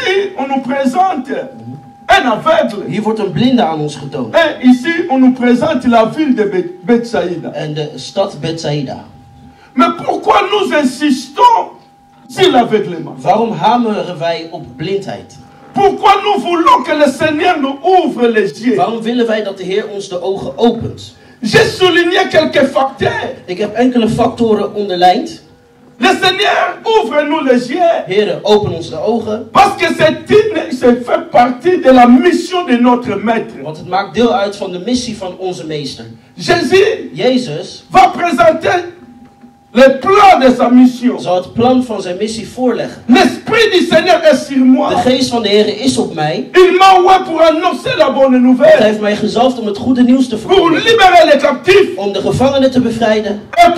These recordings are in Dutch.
Ici, on nous présente un aveugle. Hier wordt een blinde aan ons getoond. Et ici, on nous présente la ville de Bethsaïda. En de stad Bethsaïda. Mais pourquoi nous insistons sur l'aveuglement? Waarom hameren wij op blindheid? Pourquoi nous voulons que le Seigneur nous ouvre les yeux? Waarom willen wij dat de Heer ons de ogen opent? J'ai souligné quelques facteurs. Ik heb enkele factoren onderlijnd. Le Seigneur ouvre-nous les yeux. Heer, open ons de ogen. Parce que c'est fait partie de la mission de notre maître. Want het maakt deel uit van de missie van onze meester. Jezus va présenter le plan de sa mission. Zal het plan van zijn missie voorleggen. L'esprit du Seigneur est sur moi. De geest van de Heer is op mij. Il m'a envoyé pour annoncer la bonne nouvelle. Hij heeft mij gezalfd om het goede nieuws te Pour verkondigen. libérer les captifs. Om de gevangenen te bevrijden. Et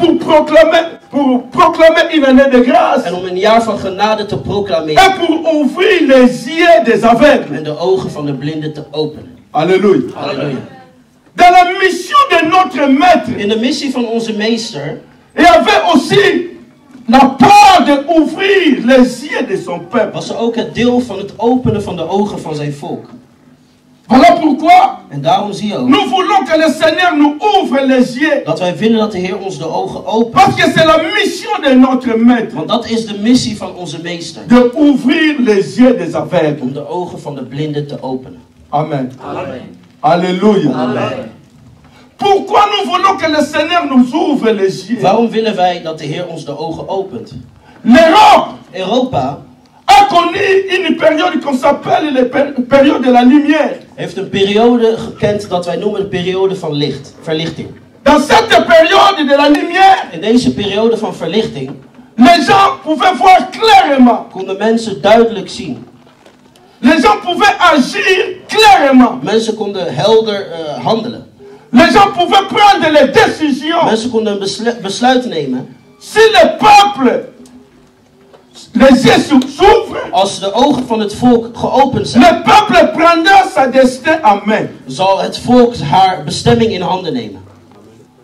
pour proclamer une année de grâce. En om een jaar van genade te proclameren. Et pour ouvrir les yeux des aveugles. En de ogen van de blinden te openen. Alléluia. Halleluja. Dans la mission de notre maître. In de missie van onze meester. Il y avait aussi la part d'ouvrir les yeux de son peuple. Was er ook het deel van het openen van de ogen van zijn volk. Voilà pourquoi En daarom zie je ook. nous voulons que le Seigneur nous ouvre les yeux. Dat wij willen dat de Heer ons de ogen opent. Parce que c'est la mission de notre maître. Want dat is de missie van onze meester. De ouvrir les yeux des aveugles. Om de ogen van de blinden te openen. Amen. Amen. Alléluia. Amen. Pourquoi nous voulons que le Seigneur nous ouvre les yeux? Waarom willen wij dat de Heer ons de ogen opent? L'Europe Europa a connu une période qu'on s'appelle la période de la lumière. Heeft een periode gekend dat wij noemen de periode van verlichting. Dans cette période de la lumière, In deze periode van verlichting les gens pouvaient voir clairement. konden mensen duidelijk zien. Les gens pouvaient agir clairement. Mensen konden helder handelen. Les gens pouvaient prendre les décisions. Mensen konden een besluit nemen. Si le peuple, les yeux s'ouvrent, Als de ogen van het volk geopend zijn, le peuple prendra sa destin en main. zal het volk haar bestemming in handen nemen.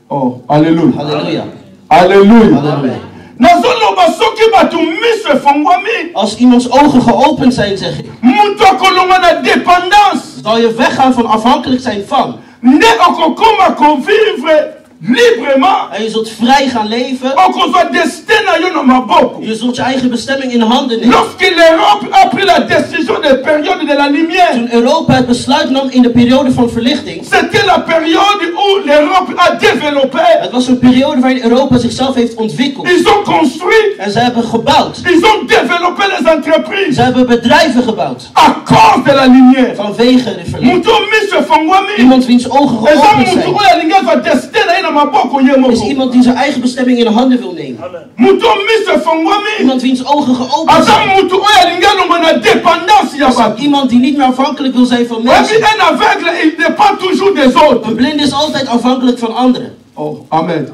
Oh, alléluia. Halleluja. Alléluia. Halleluja. Nazoloba soki batu miso efongwami. Als iemands ogen geopend zijn, zeg ik, Mutu akolonga na dépendance. zal je weggaan van afhankelijk zijn van. Nde okokoma convivre librement. En je zult vrij gaan leven. Okozwa destin na yo na maboko. Je zult je eigen bestemming in handen nemen. Lorsque l'Europe a pris la décision de période de la lumière, Toen Europa het besluit nam in de periode van verlichting. c'était la période où l'Europe a développé. Het was een periode waarin Europa zichzelf heeft ontwikkeld. Ils ont construit. En ze hebben gebouwd. Ils ont développé les entreprises. Ze hebben bedrijven gebouwd. À cause de la lumière. Vanwege de verlichting. Mutu miso efongwami. Iemand wiens ogen Eza geopend mutu zijn. oyo alingi azwa destin na ye na maboko ye moko. Is iemand die zijn eigen bestemming in handen wil nemen. Mutu miso efongwami. Iemand wiens ogen geopend Aza zijn. mutu oyo alingi alongwa na dépendance ya bato. Iemand die niet meer afhankelijk wil zijn van Oyebi mensen. un aveugle, il dépend toujours des autres. Een blind is altijd afhankelijk van anderen. Oh, amen.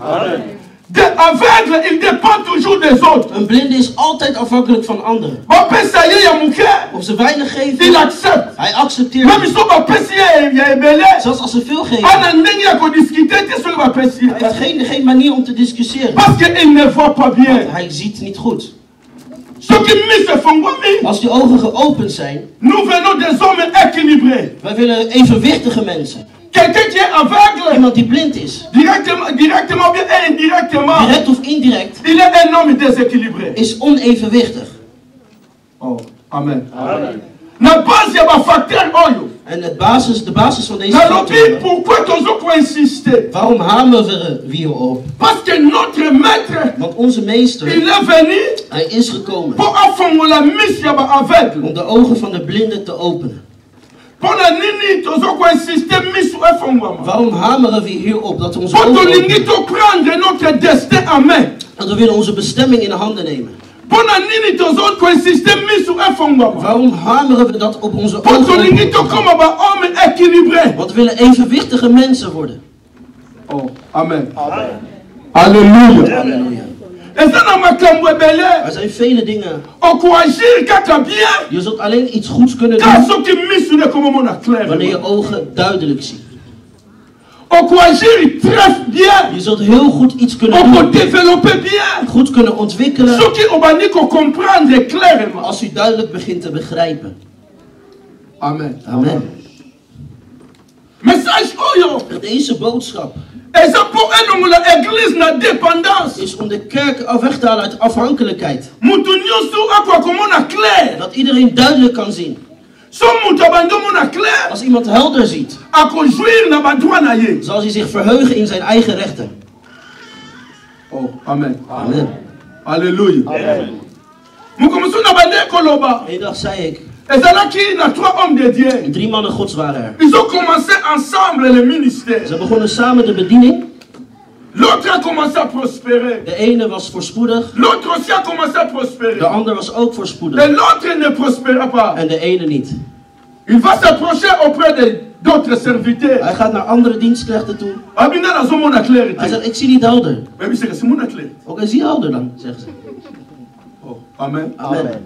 De aveugle, il dépend toujours des autres. Een blinde is altijd afhankelijk van anderen. Bapesa ye ya muke, Of ze weinig il geven, accepte. hij accepteert. Même so bapesi ye ya ebele. Zelfs als ze veel geven, Ana ndenge ya kodiscuter te soki bapesi hij ye. heeft geen manier om te discussiëren. Parce qu'il ne voit pas bien. Hij ziet niet goed. Soki miso efongwami, Als die ogen geopend zijn, nous venons des hommes équilibrés. wij willen evenwichtige mensen. Quelqu'un qui est aveugle, Iemand die blind is, directement bien et indirectement, direct of indirect, il est un homme déséquilibré. is onevenwichtig. Oh, amen. Na base ya ba facteur oyo. En de basis van deze Na lobi factoren, pourquoi tozo insister? waarom hameren we hierop? Parce que notre maître, Want onze meester, il est venu hij is gekomen pour afongola miss ya ba aveugle. om de ogen van de blinden te openen. Pona nini tozo insister miss efongwama. Waarom hameren we hierop dat we onze Pour ogen tolingi openen? to prendre notre destin en main. Dat we willen onze bestemming in de handen nemen. Pona nini tozo insister miss efongwama. Waarom hameren we dat op onze Pour ogen tolingi to openen? comme ba homme équilibré. Want we willen evenwichtige mensen worden. Oh, amen. Alléluia. Halleluja. Et ça na makambo ebele. Er zijn vele dingen. Okoagir kaka bien. Je zult alleen iets goeds kunnen Car doen soki miss ne comme mona clair. wanneer je ogen duidelijk zien. On peut agir très bien. Je zult heel goed iets kunnen On peut doen. développer bien. Goed kunnen ontwikkelen. Ce qui on va dire qu'on comprendre clairement. Als u duidelijk begint te begrijpen. Amen. Amen. Message oyo. Deze boodschap Et ça pour un l'église na dépendance. is om de kerk weg te halen uit afhankelijkheid. Mutu nyonso akwa komona clair. Dat iedereen duidelijk kan zien. So mutu abando mona clair. Als iemand helder ziet, Ako jouir na ba droit na ye. zal hij zich verheugen in zijn eigen rechten. Oh, amen. Amen. Alléluia. Amen. Mukomusu na bande koloba. Eén dag zei ik, Ezalaki na 3 hommes de Dieu. 3 mannen gods waren er. Ils ont commencé ensemble le ministère. Ze begonnen samen de bediening. L'autre a commencé à prospérer. De ene was voorspoedig, L'autre aussi a commencé à prospérer. de ander was ook Et voorspoedig. l'autre ne prospéra pas. En de ene niet. Il va s'approcher auprès d'autres serviteurs. Hij gaat naar andere dienstknechten toe. Abina na zo mona Hij clarité. zegt, ik zie niet helder. Mais oui, c'est mona clair. Oké, zie helder dan, zeggen ze. Oh, amen. Amen.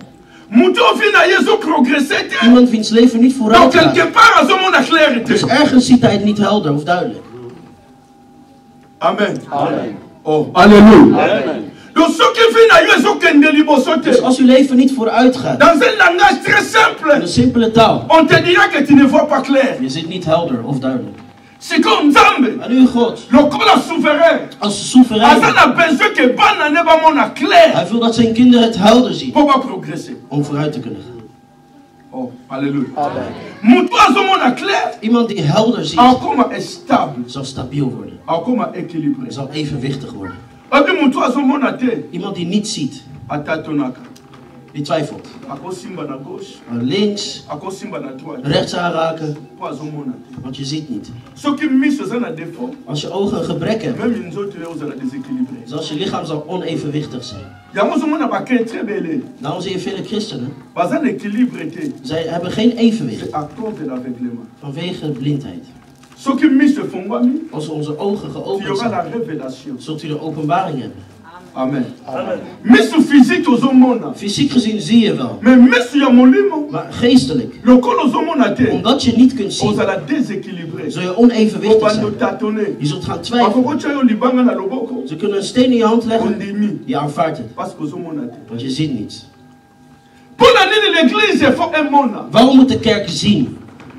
Mutu fina yeso progresser. Iemand wiens leven niet vooruit Donc quelque gaat. part à zo mona clarité. Dus ergens ziet hij het niet helder of duidelijk. Amen. Oh, alléluia. Donc ce qui fina yeso kende liboso te. Dus als uw leven niet vooruit gaat, Dans un langage très in simple, een simpele taal, on te dira que tu ne vois pas clair. je ziet niet helder of duidelijk. C'est comme Nzambe. En uw God, Le la souverain. als soeverein, Azan a besoin que bana ne ba mona clair. hij wil dat zijn kinderen het helder zien Pour pas progresser. om vooruit te kunnen gaan. Oh, alléluia. Mutu azo mona clair. Iemand die helder ziet, Encore stable. zal stabiel worden, Encore équilibré. zal evenwichtig worden. Abi mutu azo mona te. Iemand die niet ziet, Atatonaka. die twijfelt. Ako simba na gauche. Links, Ako simba na droite. rechts aanraken, Po azo mona te. want je ziet niet. Soki miso za na défaut. Als je ogen een gebrek hebben, Même nzoto yo za na déséquilibré. zelfs je lichaam zal onevenwichtig zijn. Yango zo mona ba ke très belé. Daarom zie je vele christenen, Bazan équilibré te. zij hebben geen evenwicht C'est à cause de l'aveuglement. vanwege blindheid. Soki miso fongwami. Als onze ogen Tu geopend auras la zijn, révélation. zult u de openbaring hebben. Amen. Miso physique ozo mona. Fysiek gezien zie je wel, Mais miso ya molimo. maar geestelijk, Lokolo ozo mona te. omdat je niet kunt zien, Ozala déséquilibré. zul je onevenwichtig Obando zijn. tâtonner. Je zult gaan twijfelen. Akokocha yo libanga na loboko. Ze kunnen een steen in je hand leggen, Ondimi. je aanvaardt het, Parce que ozo mona te. want je ziet niets. Pour la nini l'église faut un mona. Waarom moet de kerk zien?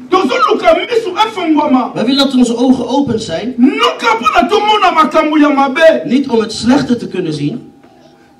Dozo luka miso afongwama. Wij willen dat onze ogen open zijn, Noka pona to mona makambo ya mabe. niet om het slechte te kunnen zien,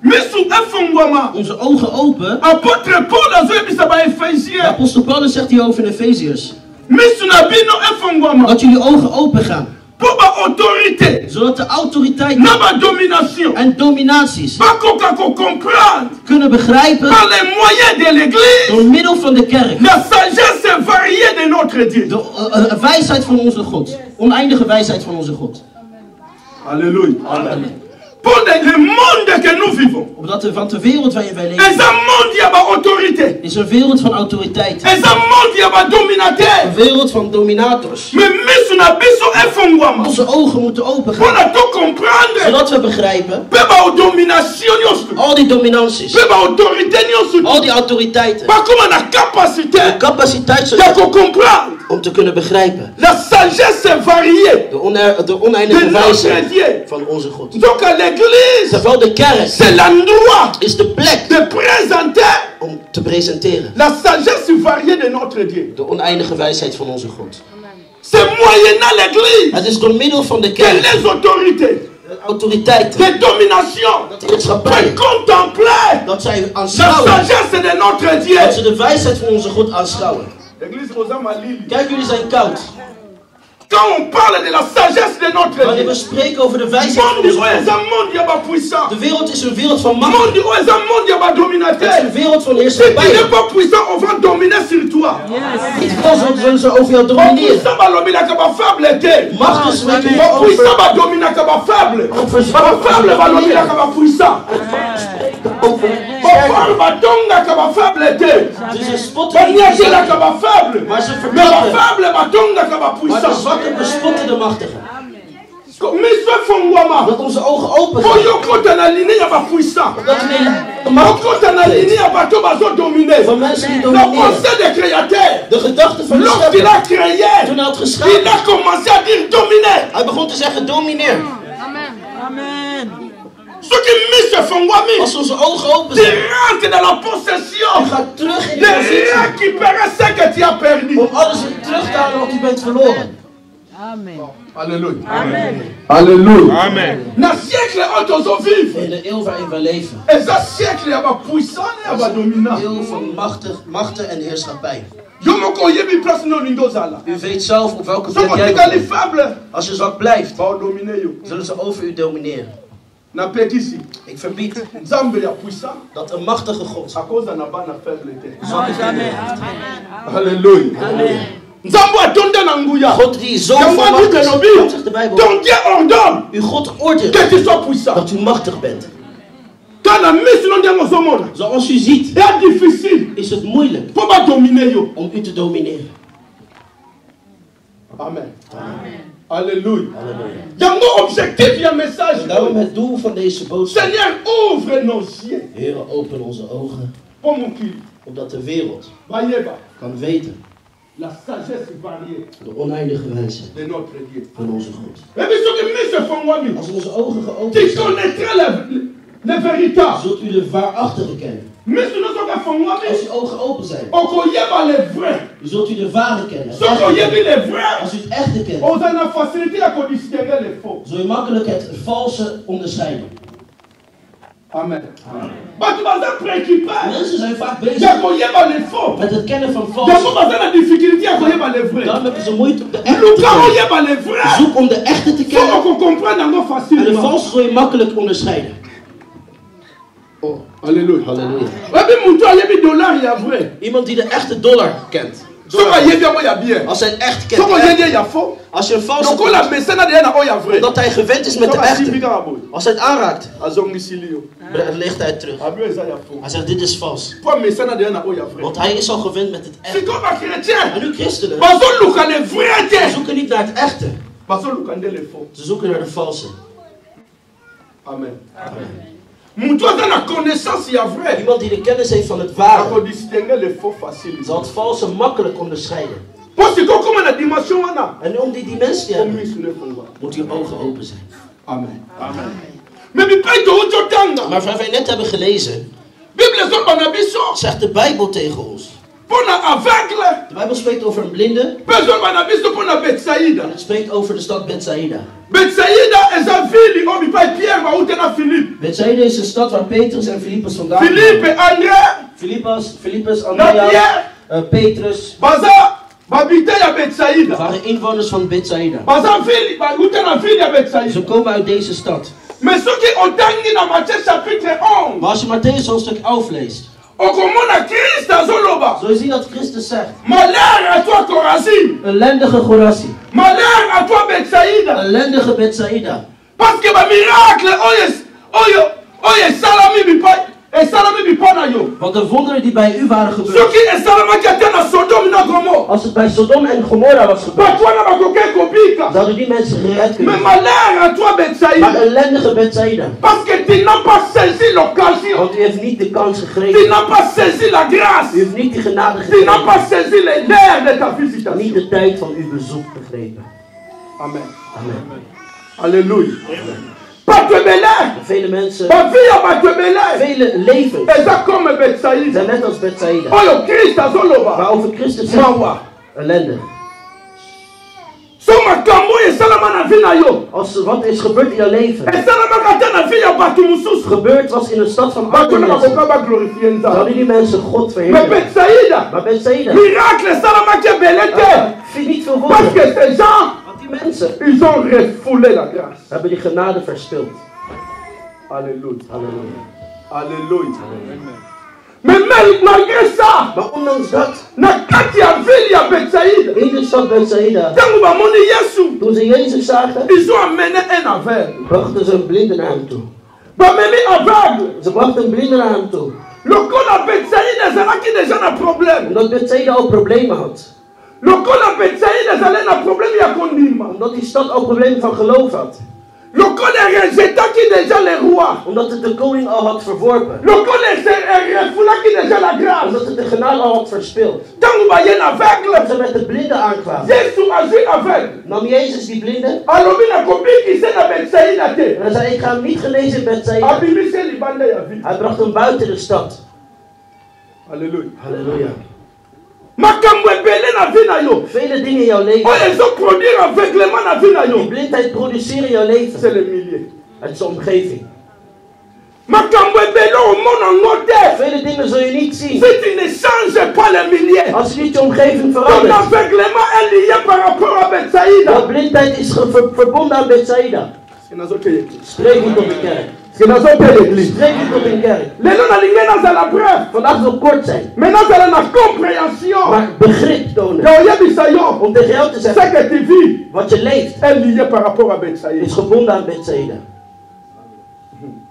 Miso afongwama. onze ogen open. Apôtre Paul azo yebisa ba De Ephésiens. apostel Paulus zegt hierover in Efeziërs, Miso na bino afongwama. dat jullie ogen open gaan, Pour ba autorité. zodat de autoriteit Na ba domination. en dominaties Bakoka ko comprendre. kunnen begrijpen Par les moyens de l'église. door middel van de kerk. La sagesse variée de notre Dieu. De wijsheid van onze God, oneindige wijsheid van onze God. Alléluia. Amen. Pour le monde que nous vivons. Omdat van de wereld waarin wij Et leven, ça monde y a ba autorité. is een wereld van autoriteit, Et ça monde y a ba dominateur. een wereld van dominators. Mais miso na biso efongwama. Onze ogen moeten open Pour gaan, na to comprendre. zodat we begrijpen Pe ba domination nyonso. al die dominanties, Pe ba autorité nyonso. al die autoriteiten, Pas comme na de capacité. capaciteit Ya zodat ko comprendre. om te kunnen begrijpen La sagesse variée de oneindige de notre wijsheid Dieu. van onze God. Donc à l'église, Terwijl de kerk c'est l'endroit is de plek de présenter om te presenteren la sagesse variée de notre Dieu. de oneindige wijsheid van onze God. C'est moyennant l'église Het is door middel van de que kerk, les autorités de autoriteiten, de domination de heerschappij, peuvent contempler dat zij la aanschouwen, sagesse de notre dat Dieu. ze de wijsheid van onze God aanschouwen. L'église Rosama Lili. Kijk, jullie zijn koud. Quand on parle de la sagesse de notre Wanneer we Dieu, spreken over de wijsheid van monde onze où est God. un monde y a pas puissant. De wereld is een wereld van macht. Monde où est un monde y a pas Het is dominateur. een wereld van Si tu heerschappij. n'es pas puissant, on va dominer sur toi. Niet gewoon zullen ze over jou Pas domineren. puissant, bah l'homme il a qu'à pas faible été. Macht is wat je Pas puissant, bah dominer qu'à pas faible. Pas faible, bah l'homme il a qu'à pas puissant. Pas faible, bah tonga qu'à pas faible été. Dus ze spotten Pas niet niaque de là qu'à zwakken, pas faible. maar ze Mais verklappen. pas faible, bah tonga qu'à pas Maar de puissant. zwakken bespotten de machtigen. Mais ce fongwama. Dat onze ogen open Pour gaan. yo kota na ligne ya ba puissant. Dat we de Yo macht kota na ligne ya bato bazo dominer. van mensen die Le domineren. conseil des créateurs. De gedachte van de Lorsqu'il schepper. a créé, Toen hij had il geschapen, a commencé à dire dominer. hij Hij begon te zeggen, domineer. Amen. Als onze ogen open zijn, tu rentres dans la possession. je gaat terug in De de positie. récupérer ce que tu as perdu. Om alles weer terug te halen wat u bent verloren. Amen. Alléluia. Amen. Alléluia. Amen. Na siècle auto vivre. In de eeuw waarin wij leven. Et ça siècle ya ba puissant et ba dominant. Een eeuw van machten en heerschappij. Yo moko yebi place no lindozala. U weet zelf op welke So plek jij kotika li bent. faible. Als je zwak blijft, Ba dominer yo. zullen ze over u domineren. Na pekisi. Ik verbied Nzambe ya puissant. dat een machtige God Akoza na bana faible te. zwak is. Amen. Alléluia. Nzambe atonda na nguya. God die zo Yango van macht is, lobi. dat zegt de Bijbel. Ton Dieu ordonne Uw God oordeelt que tu sois puissant. dat u machtig bent. Quand la mise no ndengo zomona. Zoals u ziet, C'est difficile. is het moeilijk Faut pas dominer yo. om u te domineren. Amen. Alléluia. Halleluja. Yango objectif ya message. En daarom het doel van deze boodschap. Seigneur, ouvre nos yeux. Heere, open onze ogen, Pour mon kili. opdat de wereld Bayeba. kan weten La sagesse variée de oneindige wensen de notre Dieu. van onze God. Et puis ce que mise fongwami. Als onze ogen geopend Tu zijn, connaîtras le véritable. zult u de waarachtige kennen. Mise no soka fongwami. Als uw ogen open zijn, Okoyeba le vrai. zult u de ware kennen. het Soko echte yebi kennen. le vrai. Als u het echte kent, On a la facilité à distinguer les faux. zul je makkelijk het valse onderscheiden. Amen. Batu baza préoccupé. Mensen zijn vaak bezig Yakoyeba les faux. met het kennen van Yango valse. baza na difficulté à koyeba les vrais. Daarom hebben ze moeite om de echte te Luka kennen. oyeba les vrais. Zoek om de echte te Faut kennen. qu'on comprenne encore En de facilement. valse zul je makkelijk onderscheiden. Oh, alléluia. Halleluja. Webi mutu ayebi dollar ya vrai. Iemand die de echte dollar kent. Soko ayebi yango ya bien. Als hij het echt kent. Soko yebi ya faux. Als je een valse Lokola kent, mesena de na oya vrai. omdat hij gewend is met de Soko echte. asibika aboy. Als hij het aanraakt, Azongisi yo. ligt hij het terug. Abi eza ya faux. Hij zegt, dit is vals. Pour mesena de na oya vrai. Want hij is al gewend met het C'est echte. comme un chrétien. En nu christenen, Bazo luka le vrai ze Dieu. zoeken niet naar het echte. Bazo luka nde le faux. Ze zoeken naar de valse. Amen. Mutu aza na connaissance ya vrai. Iemand die de kennis heeft van het ware, Ako distinguer le faux facile. zal het valse makkelijk onderscheiden. Parce que comme na dimension wana. En om die dimensie te Comme hebben, misu ne fongwa. moet je ogen open zijn. Amen. Amen. Mais mi pa to ujo tanga. Maar wat wij net hebben gelezen, Bible zo bana biso. zegt de Bijbel tegen ons. Pona aveugle. De Bijbel spreekt over een blinde Bezo bana biso pona Betsaïda. en het spreekt over de stad Bethsaida. Betsaïda eza ville obi pa Pierre ba utena Philippe. Bethsaida is een stad waar Petrus en Filippus vandaan Philippe kwamen. André Filippus, na Andreas, Pierre Petrus baza babite ya Betsaïda. waren inwoners van Bethsaida. Baza ville ba utena ville ya Betsaïda. Ze komen uit deze stad. Mais soki otangi na Matthieu chapitre 11. Maar als je Matthäus hoofdstuk 11 leest, Okomona Christ azoloba. zul je zien dat Christus zegt, Malheur à toi Corazine. ellendige Chorazin, Malheur à toi Betsaïda. ellendige Bethsaida. Parce que ba miracle oyo esalami bipai esalami bipona yo. Want de wonderen die bij u waren gebeurd, Soki esalamaki ate na Sodome na Gomorre. als het bij Sodom en Gomorra was gebeurd, Bato wana bakoki kobika. zouden die mensen gered kunnen Mais worden. malheur à toi Maar Betsaïda. ellendige Bethsaida, Parce que tu n'as pas saisi l'occasion. want u heeft niet de kans Tu gegrepen. n'as pas saisi la U grâce. heeft niet de genade Tu n'as pas gegrepen. saisi l'heure de ta Niet visitation. de tijd van uw bezoek begrepen. Amen. Amen. Alléluia. Bato ebele. Vele mensen, Bavie ya bato ebele. vele levens Eza comme Betsaïda. zijn net als Bethsaida. Oyo Christ azoloba. Maar over Christus zegt, Mawa. ellende. So makambo esalama na vie na yo. Als er wat is gebeurd in jouw leven, Esalamaka te na vie ya bato mosusu. gebeurd was in een stad van Bato andere na mensen, bakoka baglorifie Nzambe. zouden die mensen God Mais verheerlijken. Betsaïda. Maar Bethsaida, Miracle esalamaki ebele te. vind niet veel Parce woorden. que ces gens, Want die mensen ils ont refoulé la grâce. hebben die genade verspild. Alléluia. Halleluja. Alléluia. Mais malgré ça, Maar ondanks dat, na kati ya ville ya Betsaïda, in de stad Bethsaida, ntango bamoni Yesu, toen ze Jezus zagen, ils ont amené un aveugle. brachten ze een blinde naar hem toe. Bamemi aveugle. Ze brachten een blinde naar hem toe. Lokola Betsaïda ezalaki déjà na problème. Omdat Bethsaida al problemen had. Lokola Betsaïda ezalaki na problème ya kondima. Omdat die stad al problemen van geloof had. Lokola Lorsqu'on est rejeté qui déjà le roi. Omdat het de koning al had verworpen. Lorsqu'on est refoulé qui déjà la grâce. Omdat het de genade al had verspeeld. Quand vous voyez Als aveugle, ze met de blinden aankwamen, Jésus agit aveugle. nam Jezus die blinden. Alobi na kopi qui s'est na Bethsaïda te. En hij zei, ik ga hem niet genezen in Bethsaida. Abimi se libanda ya vie. Hij bracht hem buiten de stad. Alléluia. Halleluja. Makambo ebele na vie na yo. Vele dingen in jouw Oh, leven. ils ont produit aveuglement na vie na Die yo. blindheid produceren in jouw leven. C'est le milieu. Het is de omgeving. Makambo ebele au monde en notaire. Vele dingen zul je niet Si zien. tu ne changes pas le milieu, Als je niet je omgeving ton verandert. aveuglement est lié par rapport à Jouw Bethsaïda. blindheid is verbonden aan Bethsaida. Spreek niet tot een kerk. Spreek niet tot een kerk. Lelo na lingena za la preuve. Vandaag wil kort zijn. Maintenant ça na compréhension. Maar begrip tonen. Ya oyebisa yo. Om tegen jou te Ce zeggen, que tu vis wat je leeft est lié par rapport à Bethsaïda. is gebonden aan Bethsaida.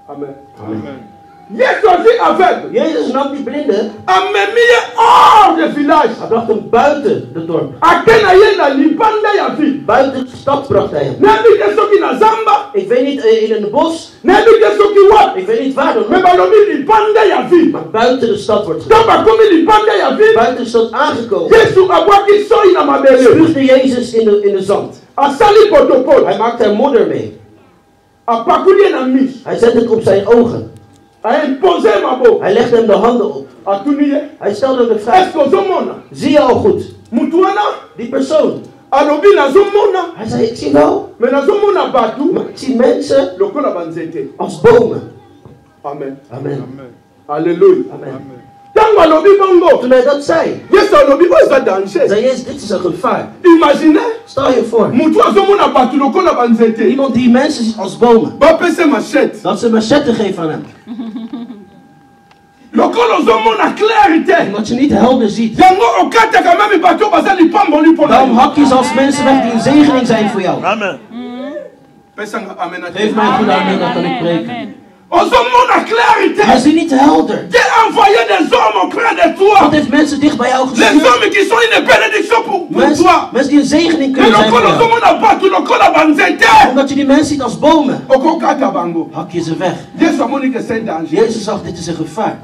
Amen. Amen. Yesu aussi aveugle. Jezus nam die blinden. Amemi ye hors de village. Hij bracht hem buiten de dorp. Akena ye na libanda ya vie. Buiten de stad bracht hij hem. Nabi te soki na zamba. Ik weet niet in een bos. Nabi te soki wat. Ik weet niet waar dan Me ook. balobi libanda ya vie. Maar buiten de stad wordt gedaan. Quand bakomi libanda ya vie. Buiten de stad aangekomen. Yesu abwaki soi na mabele. Spuugde Jezus in de zand. Asali protocole. Hij maakte haar modder mee. Apakuli na mis. Hij zette het op zijn ogen. A imposé mabo. Hij legde hem de handen op. Atuni ye. Hij stelde hem de vraag. Est-ce que ozomona? Zie je al goed? Mutu wana Die persoon. alobi nazomona. Hij zei, ik zie wel. Me nazomona batu. Maar ik zie mensen Lokola banzete. als bomen. Amen. Amen. Alléluia. Amen. Tango alobi bongo. Toen hij dat zei, Yesu alobi oyo eza danger. zei Jezus, dit is een gevaar. Imagine Stel je voor, mutu azomona batu lokola banzete. iemand die mensen ziet als bomen. Bapese machete. Dat ze een machette geven aan hem. Lokola ozomona clarité. Omdat je niet helder ziet. Yango okataka mami bato baza lipamboli mpona Daarom yo. hak je zelfs mensen weg die een zegening zijn voor jou. Amen. Pesanga amen. Geef mij een goede amen, dan kan ik preken. Ozomona Hij clarité. is niet helder. Dieu a envoyé des hommes auprès de God toi. heeft mensen dicht bij jou Les gestuurd. hommes qui sont une bénédiction pour Mensen, toi. mensen die een zegening Mais kunnen zijn voor lokola jou. ozomona batu lokola banzete. Omdat je die mensen ziet als bomen, Okokata bango. hak je ze weg. Yesu amoni que c'est danger. Jezus zag, dit is een gevaar.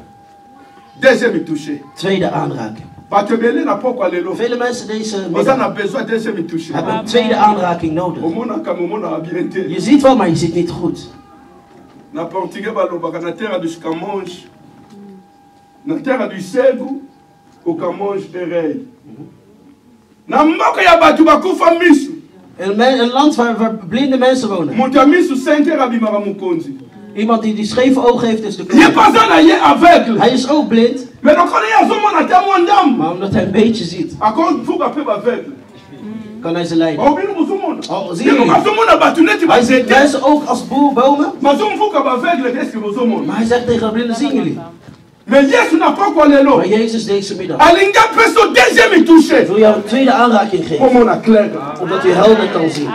Deuxième touché. Tweede aanraking. Bato ebele na pokwa lelo. Vele mensen deze Baza middag na besoin deuxième touché. hebben een tweede aanraking nodig. Omonaka momona bien te. Je ziet wel, maar je ziet niet goed. Na portugais balobaka na terre du Camonge. Na terre du Segu. Au Camonge erei. Na mboka ya bato bakufa misu. Een land waar blinde mensen wonen. Moto ya misu 5 heures abimaka mokonzi. Iemand die scheve ogen heeft is de Ye koning. paza na ye aveugle. Hij is ook blind, Mais lokolo ye azomona te mwa ndambo. maar omdat hij een beetje ziet, Akovuka mpe baaveugle. kan hij ze leiden. Obino bozomona. Oh, zie Ye je niet? azomona bato neti Hij ziet banzete. mensen ook als bomen, Mazomvuka baaveugle eske bozomona. maar hij zegt tegen de blinden, zien jullie? Mais Yesu na pokwa lelo. Maar Jezus deze middag Alinga peso deuxième touché. wil jou een tweede aanraking geven, Pomona clair. opdat u helder kan zien.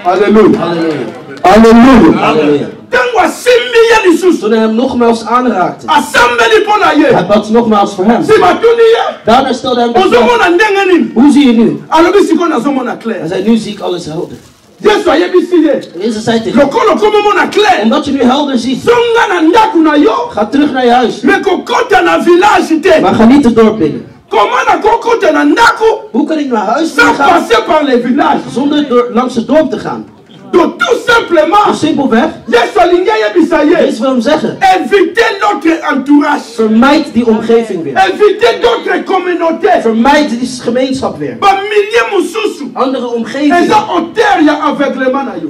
Alléluia. Halleluja. Alléluia. Halleluya. Tango asimbi ye lisusu. Toen hij hem nogmaals aanraakte, Asambeli mpona ye. hij bad nogmaals voor hem. Si batuni ye. Daarna stelde hij hem de vraag, Ozomona ndenge nini. hoe zie je nu? Alobi sikoyo nazomona Hij clair. zei, nu zie ik alles helder. Yesu ayebisi ye. Jezus zei tegen hem, Lokolo komomona clair. omdat je nu helder ziet, Zonga na ndako na yo. ga terug naar je huis. Mais kokota na village te. Maar ga niet het dorp binnen. Comment nakokota na ndako. Hoe kan ik naar huis Sans gaan passer par les villages. zonder langs het dorp te gaan? Donc tout simplement. Dus simpelweg, Yesu alingi ayebisa ye. Jezus wil hem zeggen, Évitez notre entourage. vermijd die omgeving weer. Évitez d'autres communautés. Vermijd die gemeenschap weer. Bamilie mosusu. Andere omgevingen. Eza auteur ya aveuglement na yo.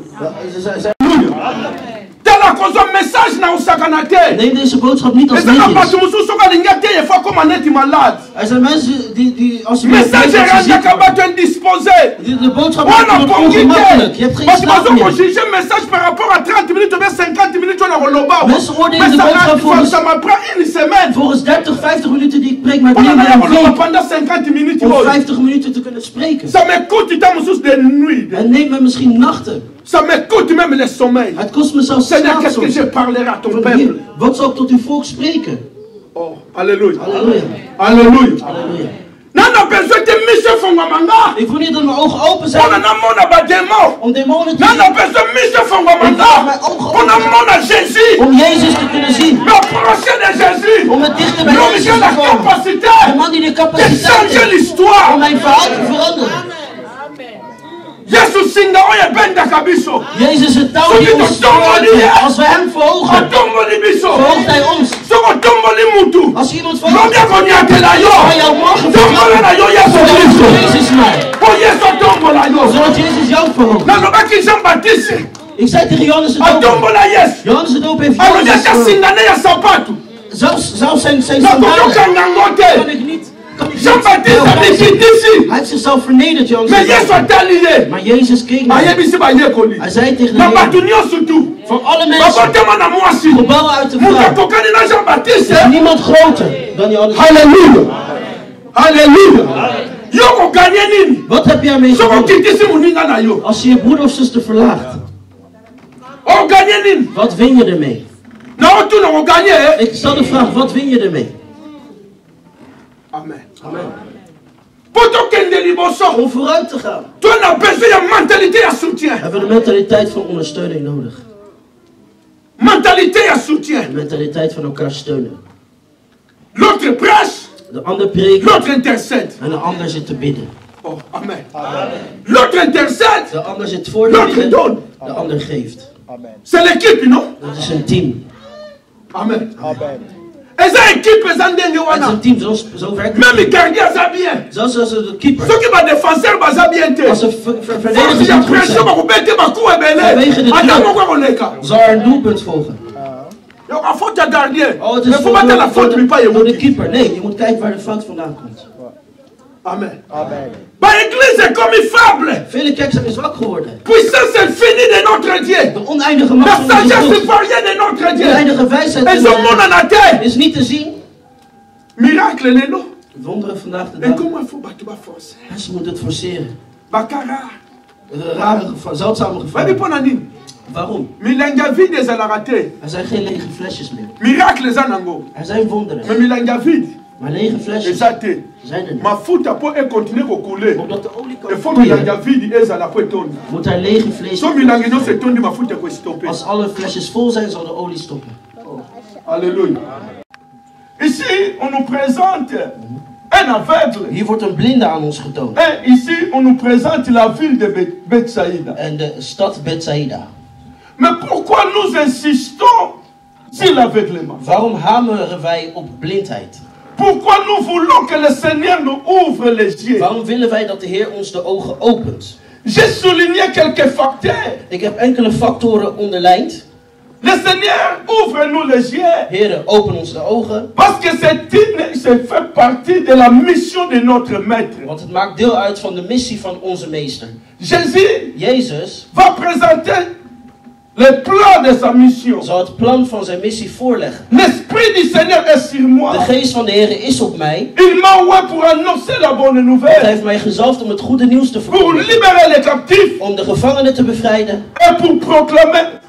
Tala kozwa message na osakana te. Neem deze boodschap niet als Eza na netjes. bato mosusu soki alingi ate yefa koma neti malade. Er zijn mensen die als je Message mensen ziet, erandaka bato indisposé. de boodschap is Wana nog pongi ongemakkelijk. Je te. hebt geen Bato slaap bazo meer. kojuge message par rapport à 30 minutes ou bien 50 minutes wana koloba. Mensen oordelen de boodschap volgens- ça m'a pris une semaine. Volgens 30, 50 minuten die ik preek, maar Wana neem naya een koloba week pendant 50 minutes. om oyo. 50 minuten te kunnen spreken. Ça m'écoute ta mosusu de nuit. En neem me misschien nachten. Ça m'écoute même le sommeil. Het kost me zelfs Seigneur, slaap qu'est-ce que soms. je parlerai à ton Van peuple? hier, wat zal ik tot uw volk spreken? Oh, alléluia. Halleluja. Alléluia. Halleluja. Na Ik wil niet dat mijn ogen open zijn om demonen te zien. Mijn ogen open zijn om Jezus te kunnen zien. Om het dichter bij Jezus te komen. De man die de capaciteit heeft om mijn verhaal te veranderen. Jezus het touw die ons verhoogt. Als we hem verhogen, verhoogt hij ons. Als iemand verhoogt, kan jou morgen veranderen. Jezus mij. Zodat Jezus jou verhoogt. Ik zei tegen Johannes de Doop. Johannes de Doop heeft zelfs zijn sandalen kan ik niet. Hij heeft zichzelf vernederd, Johannes. Maar Jezus keek naar hem. Hij zei tegen de voor alle mensen, gebouwen uit de vrouw. Er is niemand groter dan Johannes. Halleluja. Halleluja. Wat heb jij mee gewonnen? Als je je broeder of zuster verlaagt, wat win je ermee? Ik stel de vraag, wat win je ermee? Amen. Amen. Om vooruit te gaan, hebben we de mentaliteit van ondersteuning nodig. De mentaliteit van elkaar steunen. L'autre prêche, De ander preekt l'autre intercède. en de ander zit te bidden. Oh, amen. L'autre intercède, De ander zit voor te l'autre bidden, donne. de ander geeft. C'est l'équipe, non? Dat is een team. Amen. Et ça équipe, ça Het is een team, zo werkt même het. les gardiens, ça bien. Zelfs als de keeper. Ceux qui vont défenseur, ça bien. Als de verdedigers Force niet de goed pression, zijn, on peut mettre ma cour et belé. Vanwege de Attends, druk. on est là. zal er een doelpunt volgen. Il faut te garder. Oh, het Mais is faut mettre la faute, mais pas door de émotive. keeper. Nee, je moet kijken waar de fout vandaan komt. Amen. Bah, l'église est comme une fable. Vele kerken zijn zwak geworden. Puissance infinie de notre Dieu. De oneindige La macht van onze sagesse God. variée de notre De Dieu. oneindige wijsheid Et ce monde en la terre. is niet te zien. Miracle, les noms. Wonderen vandaag de Et dag. comment il faut battre ma force? Mensen moeten het forceren. Bakara. Rare zeldzame Wat gevallen. heb je nou niet? Waarom? Milanga vide is al raté. Er zijn geen lege flesjes meer. Miracle is anango. Er zijn wonderen. Mais milanga vide. Maar lege Et flesjes ça te. zijn er niet. Ma fout pour continuer à couler. Omdat de olie Il faut kan milanga vloeien, vide et ça la peut tourner. moet er lege vlees So milanga non c'est tourner ma fout est stopper. Als alle flesjes vol zijn, zal de olie stoppen. Alléluia. Ici on nous présente un aveugle. Hier wordt een blinde aan ons getoond. Et ici on nous présente la ville de Bethsaïda. En de stad Bethsaïda. Mais pourquoi nous insistons sur l'aveuglement? Waarom hameren wij op blindheid? Pourquoi nous voulons que le Seigneur nous ouvre les yeux? Waarom willen wij dat de Heer ons de ogen opent? J'ai souligné quelques facteurs. Ik heb enkele factoren onderlijnd. Le Seigneur ouvre-nous les yeux. Heer, open ons de ogen. Parce que c'est fait partie de la mission de notre Maître. Want het maakt deel uit van de missie van onze meester. Jezus va va présenter le plan de sa mission. Zal het plan van zijn missie voorleggen. L'Esprit du Seigneur est sur moi. De geest van de Heer is op mij. Il m'a envoyé pour annoncer la bonne Hij nouvelle. heeft mij gezalfd om het goede nieuws te Pour verkondigen. libérer les captifs. Om de gevangenen te bevrijden. Et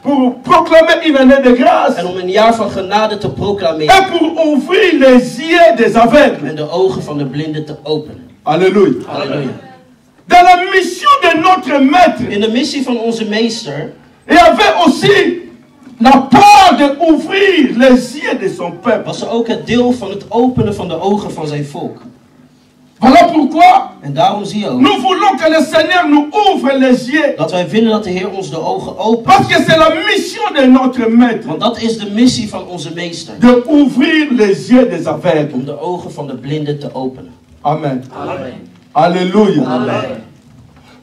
pour proclamer une année de grâce. En om een jaar van genade te proclameren. Et pour ouvrir les yeux des aveugles. En de ogen van de blinden te openen. Alléluia. Halleluja. Dans la mission de notre Maître, In de missie van onze meester il y avait aussi la part d'ouvrir les yeux de son peuple. was er ook het deel van het openen van de ogen van zijn volk. Voilà pourquoi En daarom zie je ook nous voulons que le Seigneur nous ouvre les yeux. dat wij willen dat de Heer ons de ogen opent. Parce que c'est la mission de notre Maître. Want dat is de missie van onze meester. De ouvrir les yeux des aveugles. Om de ogen van de blinden te openen. Amen. Amen. Alléluia. Amen.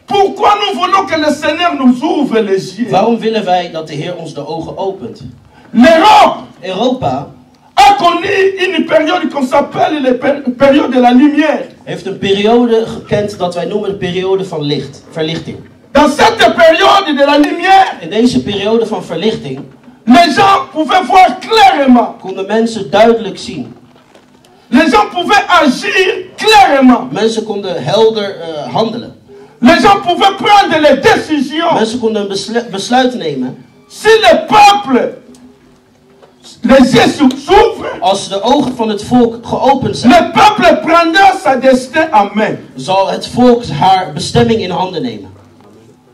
Pourquoi nous voulons que le Seigneur nous ouvre les yeux? Waarom willen wij dat de Heer ons de ogen opent? L'Europe Europa a connu une période qu'on s'appelle la période de la lumière. heeft een periode gekend dat wij noemen de periode van verlichting. Dans cette période de la lumière, In deze periode van verlichting les gens pouvaient voir clairement. konden mensen duidelijk zien. Les gens pouvaient agir clairement. Mensen konden helder handelen. Les gens pouvaient prendre les décisions. Mensen konden een besluit nemen. Si le peuple les yeux s'ouvrent, als de ogen van het volk geopend zijn, le peuple prendra sa destin en main. zal het volk haar bestemming in handen nemen.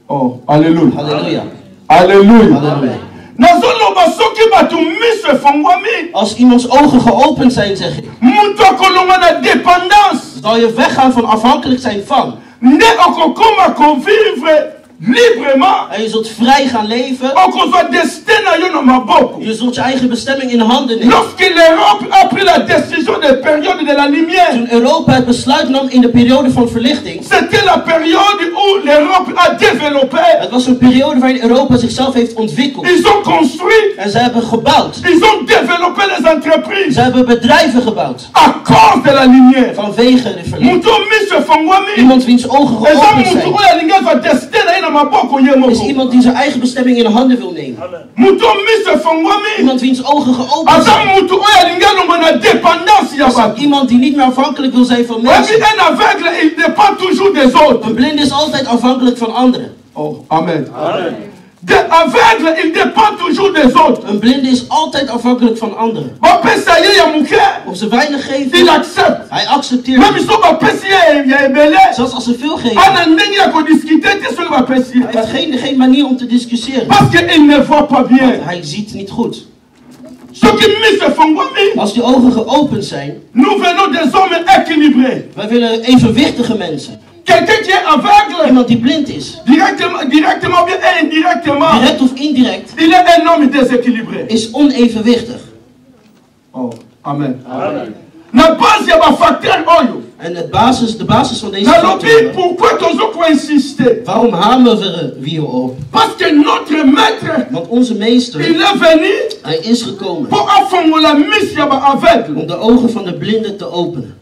Oh, alléluia. Halleluja. Alléluia. Halleluja. Nazoloba soki batu miso efongwami. Als iemands ogen geopend zijn, zeg ik, Mutu akolonga na dépendance. zal je weggaan van afhankelijk zijn van. Nde okokoma kovivre librement. En je zult vrij gaan leven. Okozwa destin na yo na maboko. Je zult je eigen bestemming in handen nemen. Lorsque l'Europe a pris la décision de période de la lumière, Toen Europa het besluit nam in de periode van verlichting, c'était la période où l'Europe a développé. het was een periode waarin Europa zichzelf heeft ontwikkeld. Ils ont construit, En ze hebben gebouwd. ils ont développé les entreprises Ze hebben bedrijven gebouwd. à cause de la lumière. Vanwege de verlichting. Mutu miso efongwami. Iemand wiens ogen Eza geopend mutu zijn, oyo alingi azwa destin na ye na maboko ye is moko. iemand die zijn eigen bestemming in handen wil nemen. Mutu miso efongwami. Iemand wiens ogen geopend Aza zijn. mutu oyo alingi alongwa na dépendance ya bato. Iemand die niet meer afhankelijk wil zijn van Oyebi mensen. un aveugle, il dépend toujours des autres. Een blind is altijd afhankelijk van anderen. Oh, amen. De aveugle, il dépend toujours des autres. Een blinde is altijd afhankelijk van anderen. Bapesa ye ya muke, Of ze weinig il geven, accepte. hij accepteert. Même so bapesi ye ya ebele, Zelfs als ze veel geven, ana ndenge ya kodiscuter te soki bapesi ye. hij heeft geen manier om te discussiëren. Parce qu'il ne voit pas bien. Want hij ziet niet goed. Soki miso efongwami, Als die ogen geopend zijn, nous venons des hommes équilibrés. wij willen evenwichtige mensen. Quelqu'un qui est aveugle, Iemand die blind is, directement bien et indirectement, direct of indirect, il est un homme déséquilibré. is onevenwichtig. Oh, amen. Na base ya ba facteur oyo. En de basis van deze Na lobi factoren, pourquoi toujours insister? waarom hameren we hierop? Parce que notre maître, Want onze meester, il est venu hij is gekomen pour afongola miss ya ba aveugle. om de ogen van de blinden te openen.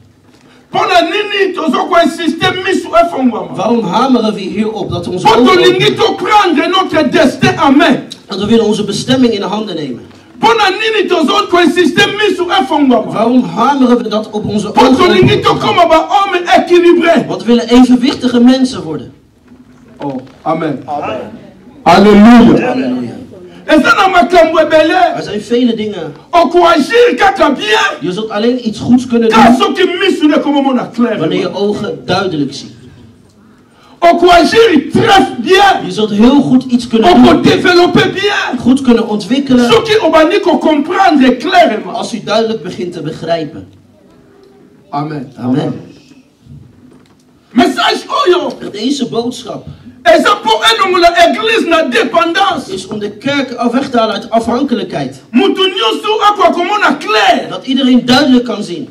Pona nini toujours insister miss efongwama. Waarom hameren we hierop dat onze Pour ogen tolingi openen? to prendre notre destin en main. Dat we willen onze bestemming in de handen nemen. Pona nini toujours insister miss efongwama. Waarom hameren we dat op onze Pour ogen tolingi to openen? comme ba homme équilibré. Want we willen evenwichtige mensen worden. Oh, amen. Alléluia. Halleluja. Eza na makambo ebele. Er zijn vele dingen. Okoagir kaka bien. Je zult alleen iets goeds kunnen Ka doen soki miss ne comme mona clair. wanneer je ogen duidelijk ziet. Okoagir très bien. Je zult heel goed iets kunnen Oko doen. développer bien. Goed kunnen ontwikkelen Soki obandi ko comprendre clairement. als u duidelijk begint te begrijpen. Amen. Amen. Message oyo. Deze boodschap Eza pour enongola église na dépendance. is om de kerk weg te halen uit afhankelijkheid. Mutu nyonso akwa komona clair. Dat iedereen duidelijk kan zien.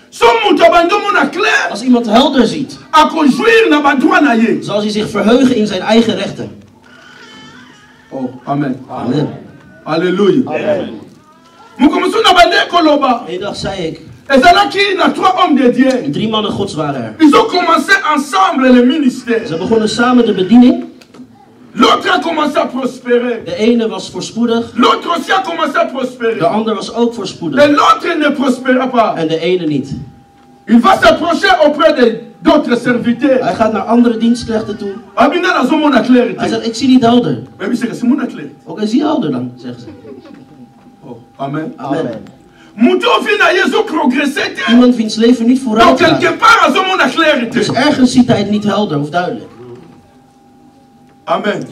So mutu abandi omona clair. Als iemand helder ziet, Ako jouir na badroit na ye. zal hij zich verheugen in zijn eigen rechten. Oh, amen. Amen. Alléluia. Mukomusu na bande koloba. Eén dag zei ik, Ezalaki na 3 hommes de Dieu. 3 mannen gods waren er. Ils ont commencé ensemble le ministère. Ze begonnen samen de bediening. L'autre a commencé à prospérer. De ene was voorspoedig, L'autre aussi a commencé à prospérer. de ander was ook Et voorspoedig. l'autre ne prospéra pas. En de ene niet. Il va s'approcher auprès d'autres serviteurs. Hij gaat naar andere dienstknechten toe. Abina na zomo na Hij clarité. zegt, ik zie niet helder. Mais c'est que c'est mon clair. Oké, zie helder dan, zeggen ze. Oh, amen. Amen. Muto fina yeso progresser. Iemand wiens leven niet Donc vooruit quelque gaat. part à zomo na clarité. Dus ergens ziet hij het niet helder of duidelijk. Amen.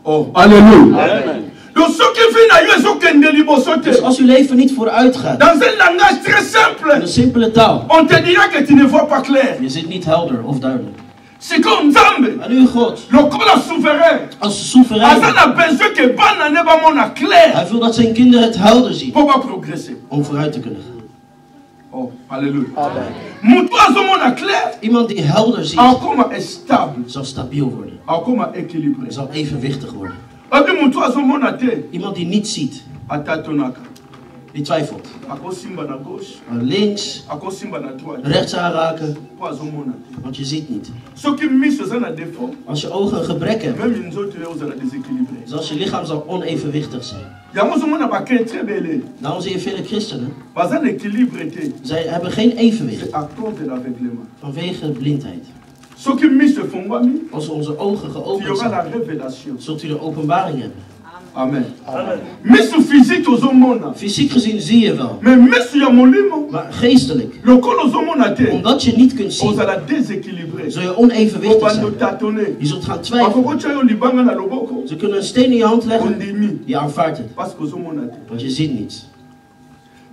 Oh, alléluia. Donc ce qui fina yeso kende liboso Dus te. als uw leven niet vooruit gaat, Dans un langage très in een simple, simpele taal, on te dira que tu ne vois pas clair. je zit niet helder of duidelijk. C'est comme Nzambe. En uw God, Lokola souverain. als soeverein, Aza na besoin que bana ne ba mona clair. hij wil dat zijn kinderen het helder zien Pour pas progresser. om vooruit te kunnen gaan. Oh, alléluia. Mutu azo mona clair. Iemand die helder ziet, Akoma est stable. zal stabiel worden, Akoma équilibré. zal evenwichtig worden. Abi mutu azo mona te. Iemand die niet ziet, Atatonaka. die twijfelt. Ako simba na gauche. Links, Ako simba na droite. rechts aanraken, Po azo mona te. want je ziet niet. Soki miso eza na défaut. Als je ogen een gebrek hebben, Même nzoto yo ozala déséquilibré. zelfs je lichaam zal onevenwichtig zijn. Yango ozo mona bakei très belé. Daarom zie je vele christenen, Baza na équilibre te. zij hebben geen evenwicht C'est à cause de l'aveuglement. vanwege blindheid. Soki miso efongwami. Als onze ogen Tu geopend auras la zijn, révélation. zult u de openbaring hebben. Amen. Misu physique ozomona. Fysiek gezien zie je wel. Mais misu ya molimo. Maar geestelijk. Lokolo ozomona te. Omdat je niet kunt zien. Ozala déséquilibré. Zul je onevenwichtig zijn. Je zult gaan twijfelen. Akokocha yo libanga na loboko. Ze kunnen een steen in je hand leggen. Ondimi. Je aanvaardt het. Parce que ozomona te. Want je ziet niets.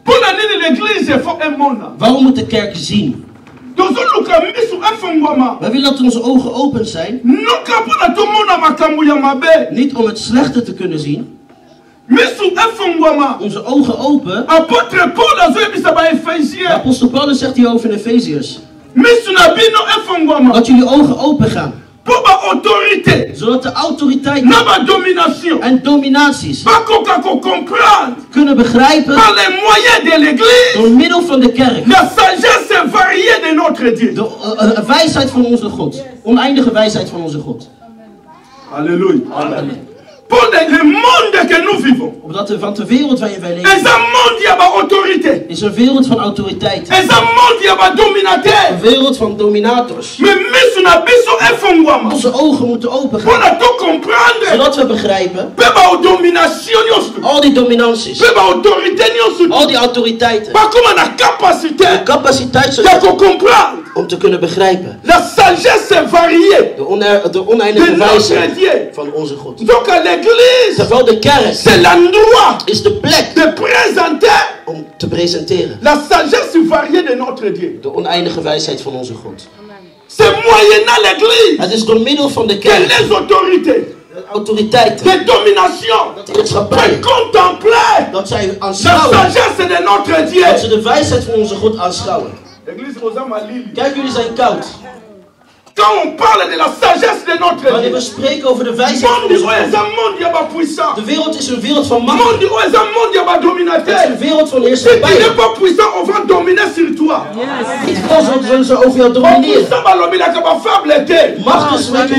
Pona nini l'église faut emona. Waarom moet de kerk zien? Tozoluka misu efongwama. Wij willen dat onze ogen open zijn. Noka pona tomona makambo ya mabe. Niet om het slechte te kunnen zien. Misu efongwama. Onze ogen open. Apostel Paul azoyebisa ba Efésien. Apostel Paulus zegt hierover in Efeziërs. Misu na bino efongwama. Dat jullie ogen open gaan. Pour ba autorité. Zodat de autoriteit na ba domination. En dominaties bakoka ko comprendre. Kunnen begrijpen. Par les moyens de l'église. Door middel van de kerk. La sagesse variée de notre Dieu. De wijsheid van onze God. Oneindige wijsheid van onze God. Alléluia. Amen. Pour le monde que nous vivons. Omdat van de wereld waarin wij leven. Is een monde die hebben autorité. Is een wereld van autoriteit. Is een monde die hebben dominateur. Een wereld van dominators. Mais misu na biso efongwama. Onze ogen moeten open gaan. Pour na to comprendre. Zodat we begrijpen. Beba domination nyoso. Al die dominanties. Beba autorité nyoso. Al die autoriteiten. Ba kuma na capacité. De capaciteit de comprendre. Om te kunnen begrijpen. La sagesse variée. De oneindige wijsheid van onze God. Donc l'église. Terwijl de kerk. C'est l'endroit. Is de plek. De présenter. Om te presenteren. La sagesse variée de notre Dieu. De oneindige wijsheid van onze God. C'est moyennant l'église. Het is door middel van de kerk. Que les autorités. Autoriteiten. De domination. De contempler. Dat zij aanschouwen. La sagesse de notre Dieu. Dat ze de wijsheid van onze God aanschouwen. Kijk, jullie zijn koud. Quand on parle de la sagesse de notre Dieu. Wanneer we spreken over de wijsheid van onze God. De wereld is een wereld van macht. Het is een wereld van heerschappij. Si tu n'es pas puissant, on va dominer sur toi. Niet constant zullen ze over jou domineren. Macht is wat je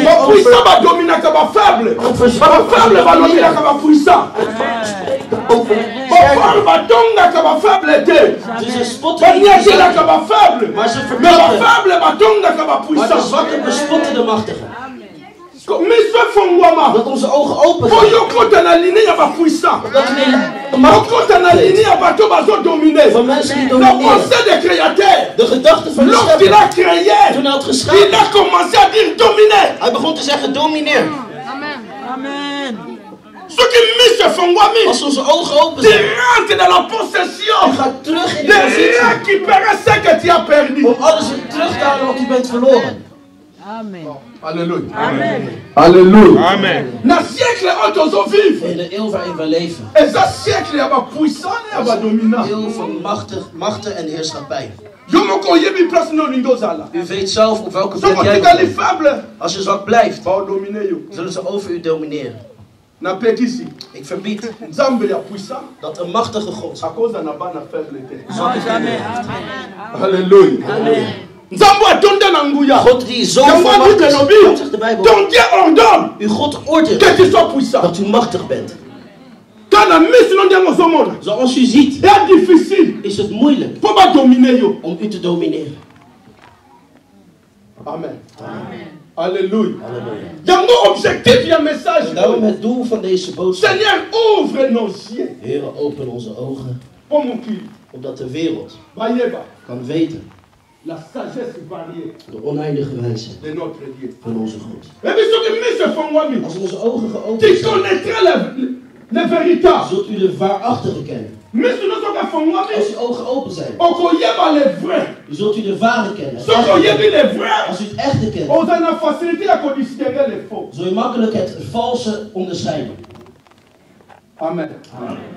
dus ze spotten maar ze verklappen bespotten de machtigen. Dat onze ogen open gaan. Dat we van mensen die domineren. De gedachte van de schepper. Toen hij had geschapen. Hij begon te zeggen domineer. Amen. Als onze ogen open zijn. Je gaat terug in de positie. Om alles weer terug te halen wat u bent verloren. Amen. Alléluia. Amen. Alléluia. Amen. Na siècle autozo vivre. In de eeuw waarin we leven. Et ça siècle ya ba puissant ya ba dominant. Een eeuw van machten en heerschappij. Yomoko yebi place no lingozala. U weet zelf op welke plek jij bent. Als je zwak blijft, zullen ze over u domineren. Ik verbied dat een machtige God. Halleluja. God die zo machtig is, dat zegt de Bijbel. Uw God oordeelt dat u machtig bent. Zoals u ziet, is het moeilijk om u te domineren. Amen. Alléluia. Jango objectif ya message. Daarom het doel van deze boodschap. Seigneur, ouvre nos yeux. Heer, open onze ogen. Opdat de wereld kan weten. La sagesse variée. De oneindige wijsheid van onze God. Als onze ogen geopend zijn, zult u de waarachtige kennen. Als uw ogen open zijn, zult u de ware kennen. Als u het echte kent, zul je makkelijk het valse onderscheiden. Amen.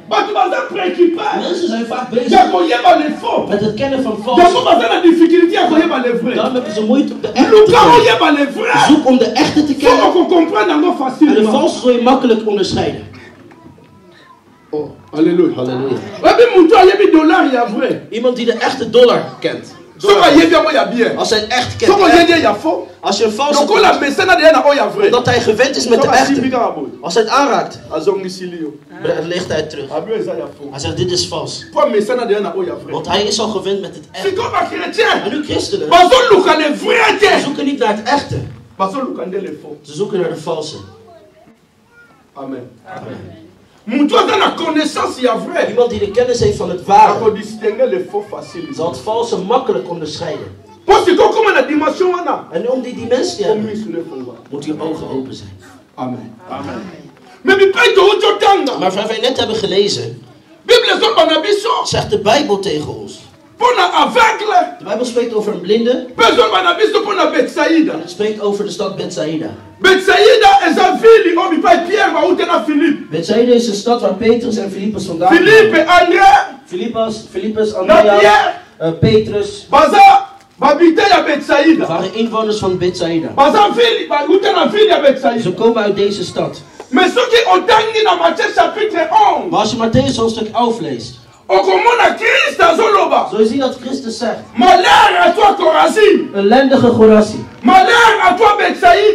Mensen zijn vaak bezig met het kennen van valse. Daarom hebben ze moeite om de echte te kennen. Zoek om de echte te kennen. En de valse zul je makkelijk onderscheiden. Oh, halleluja. Halleluja. Iemand die de echte dollar kent. Als hij het echt kent. Als je een valse kent, omdat hij gewend is met de echte. Als hij het aanraakt, ligt hij het terug. Hij zegt dit is vals. Want hij is al gewend met het echte. En nu christenen, ze zoeken niet naar het echte. Ze zoeken naar de valse. Amen. Amen. Iemand die de kennis heeft van het ware zal het valse makkelijk onderscheiden. En om die dimensie te hebben, moet je ogen open zijn. Amen. Amen. Maar wat wij net hebben gelezen, zegt de Bijbel tegen ons. De Bijbel spreekt over een blinde. Het spreekt over de stad Bethsaida. Bethsaida is een stad waar Petrus en Filippus vandaan kwamen. Filippus, Andreas, Petrus waren inwoners van Bethsaida. Ze komen uit deze stad. Maar als je Matthäus hoofdstuk 11 leest, zul je zien dat Christus zegt: ellendige Chorazin,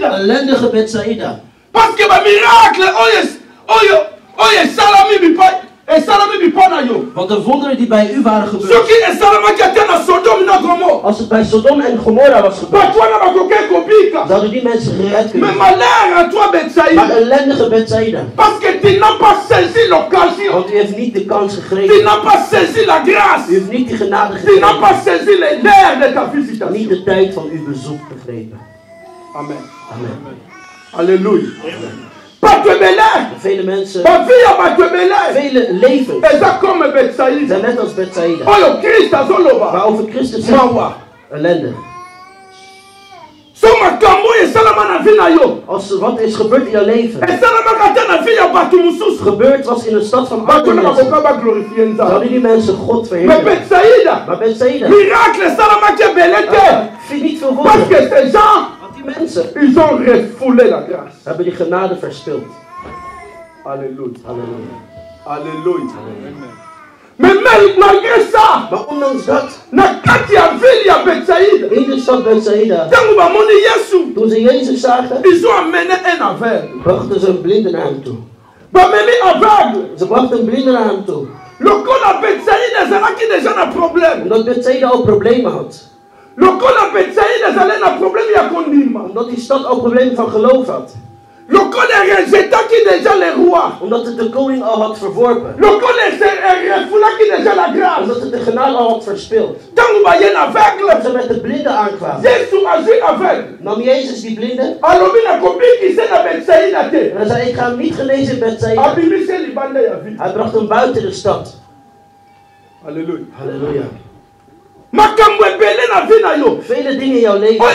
ellendige Bethsaida. Want de wonderen die bij u waren gebeurd, als het bij Sodom en Gomorra was gebeurd, zouden die mensen gered kunnen. Maar ellendige Bethsaida, want u heeft niet de kans gegrepen. U heeft niet de genade gegrepen. Niet de tijd van uw bezoek begrepen. Amen. Amen. Halleluja. Vele mensen, vele levens zijn net als Bethsaida. Maar over Christus zegt ellende. Als wat is gebeurd in jouw leven gebeurd was in de stad van andere mensen, zouden die mensen God verheerlijken. Maar Bethsaida vind niet veel woorden. Die mensen hebben die genade verspild. Halleluja. Halleluja. Halleluja. Maar ondanks dat, in de stad Bethsaida, toen ze Jezus zagen, brachten ze een blinde naar hem toe. Ze brachten een blinde naar hem toe. Omdat Bethsaida al problemen had. Omdat die stad al problemen van geloof had. Omdat het de koning al had verworpen. Omdat het de genade al had verspild. Toen ze met de blinde aankwamen, nam Jezus die blinde en hij zei: ik ga hem niet genezen in Bethsaida. Hij bracht hem buiten de stad. Halleluja. Halleluja. Vele dingen in jouw leven.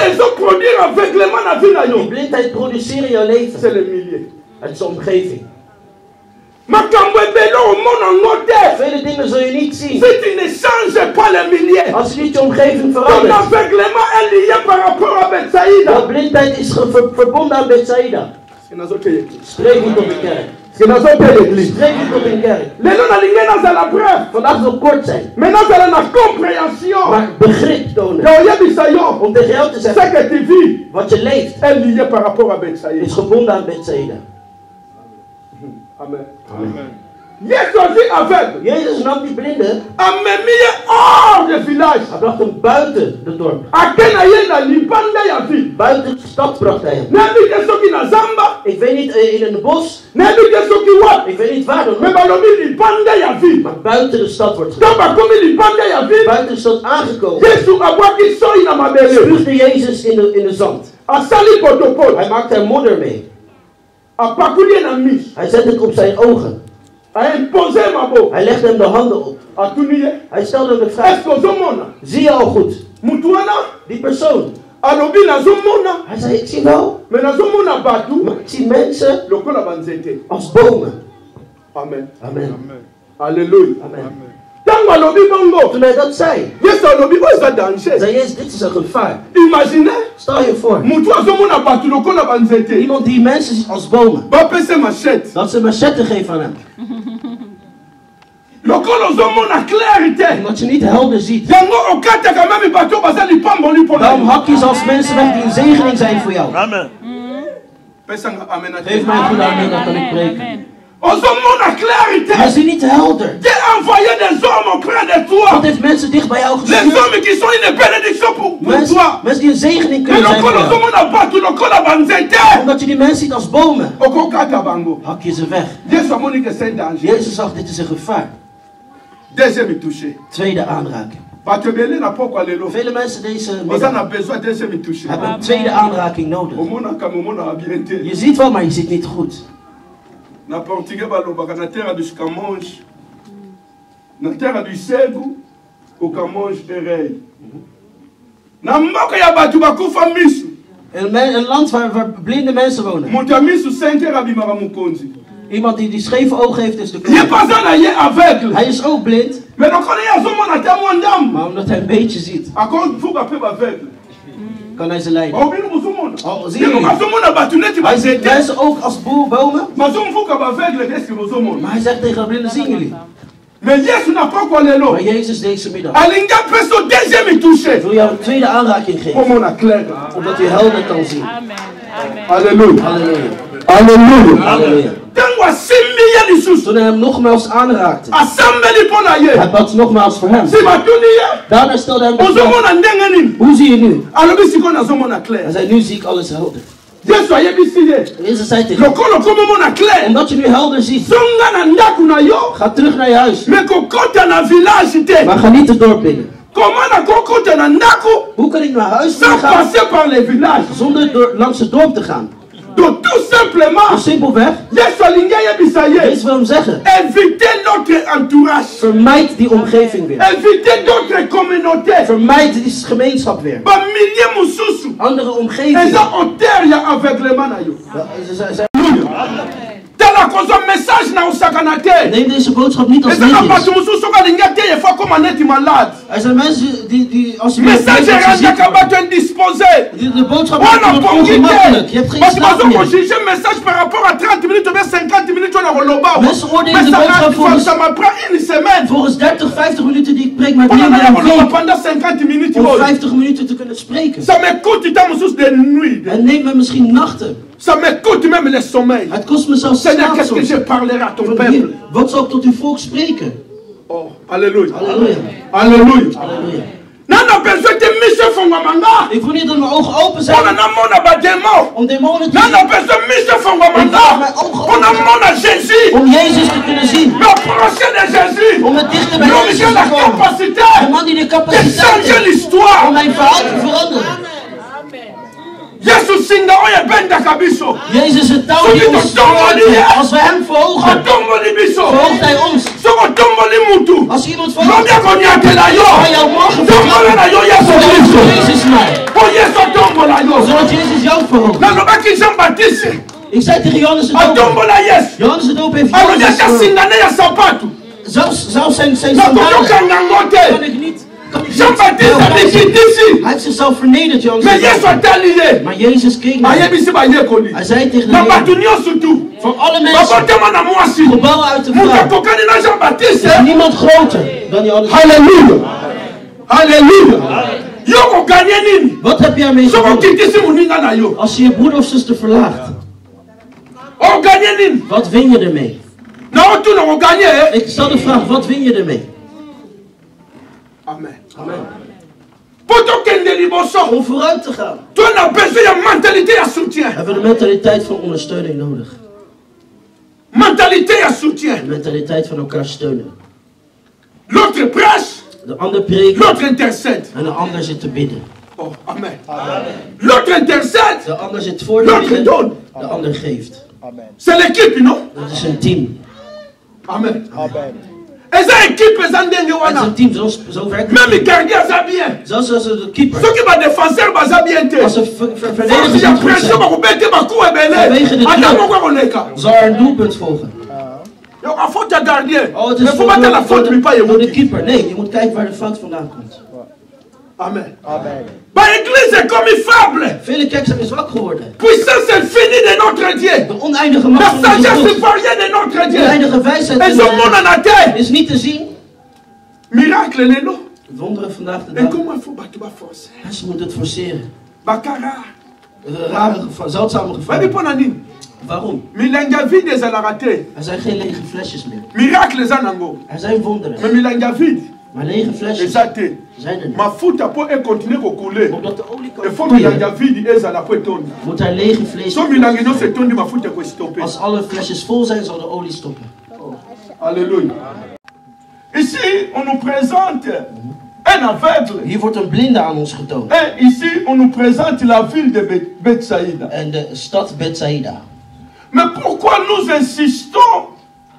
Die blindheid produceren in jouw leven. Het is de omgeving. Vele dingen zul je niet zien als je niet je omgeving verandert. De blindheid is verbonden aan Bethsaida. Spreek niet op de kerk. Spreek niet op een kerk. Vandaag zal kort zijn. Maar begrip tonen. Om tegen jou te zeggen: wat je leeft is gebonden aan Bethsaida. Amen. Amen. Jezus nam die blinde. Hij bracht hem buiten het dorp. Buiten de stad bracht hij hem. Ik weet niet, in een bos. Ik weet niet waar dan. Maar buiten de stad wordt gedaan. Buiten de stad aangekomen. Spuugde Jezus in de zand. Hij maakte er modder mee. Hij zette het op zijn ogen. Hij legde hem de handen op. Hij stelde hem de vraag: zie je al goed? Die persoon. Hij zei: ik zie wel. Maar ik zie mensen als bomen. Amen. Amen. Halleluja. Amen. Toen hij dat zei, zei Jezus: dit is een gevaar. Stel je voor, iemand die mensen ziet als bomen, dat ze een machette geven aan hem. Omdat je niet helder ziet. Daarom hak je zelfs mensen weg die een zegening zijn voor jou. Amen. Geef mij een goede amen, dan kan ik preken. Je ziet niet helder. Dieu a envoyé des hommes auprès de toi. God heeft mensen dicht bij jou Les gestuurd. hommes qui sont une bénédiction pour toi. Mensen die een zegening Mais kunnen zijn voor jou. Omdat je die mensen ziet als bomen, hak je ze weg. Jezus zag, dit is een gevaar. Deuxième touché. Tweede aanraking. Vele mensen deze middag hebben een tweede aanraking nodig. Je ziet wel, maar je ziet niet goed. Na portugais balobaka na terre du Camonge, na terre du Segu, au Camonge erei. Na mboka ya batu bakufa misu. Een land waar blinde mensen wonen. Mutu misu 5 heures abimaka mukonzi. Iemand die scheve ogen heeft is de Il est pas un aveugle. Hij is ook blind. Mais donc on est à son monde à témoin d'âme. Maar omdat hij een beetje ziet, À cause faut pas faire aveugle. kan hij ze leiden. Oh, bien nous sommes. Oh, zie je niet? Hij ziet Hij mensen ook als bomen. maar zo'n voek op aveugle qu'est-ce que vous sommes. Maar hij zegt tegen de blinden, zien jullie? Mais Yesu n'a pas quoi lelo. Maar Jezus deze middag Alinga preso deuxième touché. wil jou een tweede aanraking geven. Comme on a clair. Omdat je helder kan zien. Alléluia. Halleluja. Alléluia. Halleluja. Tango simbiya lisusu. Toen hij hem nogmaals aanraakte, Assemble pona ye. hij bad nogmaals voor hem. Si batuniya. Daarna stelde hij hem de Ozo vraag, mona ndenge nini. hoe zie je nu? Alobi siko na zo mona clair. Hij zei, nu zie ik alles helder. Yesu ayebisi ye. Jezus zei tegen hem, Lokolo komo mona clair. omdat je nu helder ziet, Zonga na ndaku na yo. ga terug naar je huis. Mais kokota na village te. Maar ga niet het dorp binnen. Comment na kokota na ndaku. Hoe kan ik naar huis Sans gaan passer par les villages. zonder langs het dorp te gaan? Donc tout simplement. Dus simpelweg, Yesu alinga yebisa ye. Jezus wil hem zeggen, Évitez notre entourage. vermijd die omgeving weer. Évitez d'autres communautés. Vermijd die gemeenschap weer. Ba milliers mususu. Andere Et omgevingen. ça on terre ya aveuglement na yo. Tala kozo message na usakana te. Neem deze boodschap niet als Et ça na netjes. patu mususu ka linga te ye fa comme net malade. Er zijn mensen die als je Message ranga ka ba indisposé. de boodschap On a wordt pongité. ongemakkelijk. Je hebt geen Parce que slaap on meer. juge un message par rapport à 30 minutes ou bien 50 minutes on a roloba. Mensen oordelen Mais de boodschap volgens- ça m'a pris une semaine. Volgens 30, 50 minuten die ik preek, maar On meer a dan een roloba week pendant 50 minutes. om 50 minuten te kunnen spreken. Ça m'écoute tant mususu de nuit. Het neemt me misschien nachten. Ça m'écoute même les sommeils. Het kost me zelfs Seigneur, slaap qu'est-ce que soms. je parlerai à ton Van, peuple? Heer, wat zal ik tot uw volk spreken? Oh, alléluia. Halleluja. Alléluia. Halleluja. Non, non, besoin de mission fongwamanga. Ik wil niet dat mijn ogen open On zijn a mona ba démon. om demonen te Non, zien. non, besoin de mission fongwamanga. On a mona Jésus. Om Jezus te kunnen zien. Mais approcher de Jésus. Om het dichter bij L'homme Jezus qui a te la komen. capacité De man die de de capaciteit changer heeft l'histoire. om mijn verhaal te veranderen. Yesu singa oye benda kabiso. Jezus het touw die ons stoort. Als we hem verhogen, Otombo li biso. verhoogt hij ons. Soko tombo li mutu. Als iemand verhoogt, Lobia konyate la yo. zal jou morgen Tombo na yo Yesu verhogen. Christo. Jezus mij. Po Yesu tombo la yo. Zodat Jezus jou verhoogt. Na lobaki Jean Baptiste. Ik zei tegen Johannes de Doper. Otombo la Yesu. Johannes de Doper heeft Alodia Johannes verhoogd. kasingane ya sapatu. Zelfs zijn Na sandalen koyokanga kan ngote. ik niet. Jean Baptiste alikitisi. Hij heeft zichzelf vernederd, Johannes Mais de Yesu Doper. atali ye. Maar Jezus keek naar hem. Ayebisi bayekoli. Hij zei tegen de Na Heer, batu nyonso tu. van alle mensen, Babotema na mwasi. gebouwen uit de Mutu vrouw, akokani na Jean is Baptiste. niemand groter dan Johannes. Alléluia. Alléluia. Yo ko gagné nini? Wat heb jij mee Soko gewonnen kitisi muninga na yo. als je je broeder of zuster verlaagt? O gagné nini? Wat win je ermee? Na otu na o gagné. Ik stel de vraag, wat win je ermee? Amen. Amen. Poto kende liboso. Om vooruit te gaan, Tu as besoin de mentalité à soutien. hebben we de mentaliteit van ondersteuning nodig. Mentalité à De soutien. mentaliteit van elkaar steunen. L'autre prêche, De ander preekt l'autre intercède. en de ander zit te bidden. Oh, amen. L'autre intercède, De ander zit voor te l'autre bidden, donne. de ander geeft. C'est l'équipe, non? Dat is een team. Amen. Et ça équipe, ça ndenge Het is wana. een team, zo werkt het. Même les gardiens, ça bien. Zelfs als de keeper. Ceux qui va défenseur, ça bien te. Als de verdedigers Force ya niet goed pression, zijn, ba kubete ba ku ebele. Vanwege de Ata druk. moko koleka. zal er een doelpunt volgen. Yo, a faute ya gardien. Oh, het Mais is faut pas la faute, mais pas door de yo. keeper. Nee, je moet kijken waar de fout vandaan komt. Amen. Ba église est comme une fable. Vele kerken zijn zwak geworden. Puissance infinie de notre Dieu. De oneindige La macht van onze sagesse God. variée de notre De Dieu. oneindige wijsheid Et son monde en a terre. is niet te zien. Miracle lelo. Wonderen vandaag de Et dag. comment il faut battre ba force? Mensen moeten het forceren. Bakara. Rare gevallen, zeldzame Ba gevallen. dépend na nini? Waarom? Milanga vide is al raté. Er zijn geen lege flesjes meer. Miracle zanango. Er zijn wonderen. Maar milanga vide. Maar lege flesjes zijn er niet. Maar fout pour et continuer à couler. Omdat de olie kan Il faut milanga vide is al après ton. Moet er lege vlees. Zo milanga no se tondi maar fout pour stopper. Als alle flesjes vol zijn, zal de olie stoppen. Alléluia. Ici, on nous présente un aveugle. Hier wordt een blinde aan ons getoond. Et ici, on nous présente la ville de Bethsaïda. En de stad Bethsaïda. Mais pourquoi nous insistons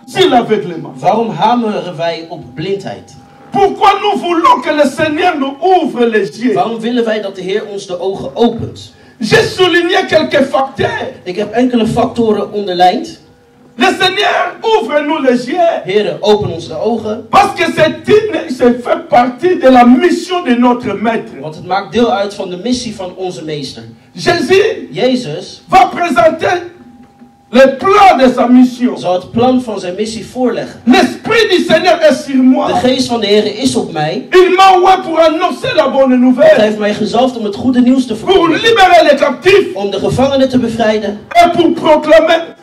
sur l'aveuglement? Waarom hameren wij op blindheid? Pourquoi nous voulons que le Seigneur nous ouvre les yeux? Waarom willen wij dat de Heer ons de ogen opent? J'ai souligné quelques facteurs. Ik heb enkele factoren onderlijnd. Le Seigneur ouvre-nous les yeux. Heer, open ons de ogen. Parce que c'est fait partie de la mission de notre maître. Want het maakt deel uit van de missie van onze meester. Jezus va présenter le plan de sa mission. Zal het plan van zijn missie voorleggen. L'esprit du Seigneur est sur moi. De geest van de Heer is op mij. Il m'a envoyé pour annoncer la bonne nouvelle. Hij heeft mij gezalfd om het goede nieuws te Pour verkondigen. libérer les captifs. Om de gevangenen te bevrijden. Et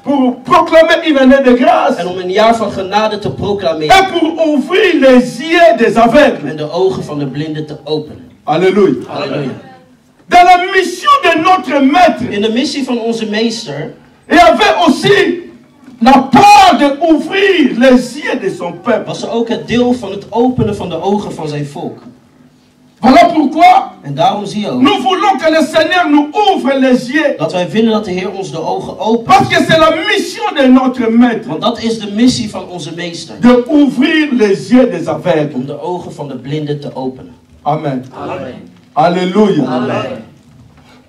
pour proclamer une année de grâce. En om een jaar van genade te proclameren. Et pour ouvrir les yeux des aveugles. En de ogen van de blinden te openen. Alléluia. Halleluja. Dans la mission de notre maître. In de missie van onze meester. Il y avait aussi la part d'ouvrir les yeux de son peuple. Was er ook het deel van het openen van de ogen van zijn volk. Voilà pourquoi En daarom zie je ook. nous voulons que le Seigneur nous ouvre les yeux. Dat wij willen dat de Heer ons de ogen opent. Parce que c'est la mission de notre maître. Want dat is de missie van onze meester. De ouvrir les yeux des aveugles. Om de ogen van de blinden te openen. Amen. Amen. Alléluia. Amen.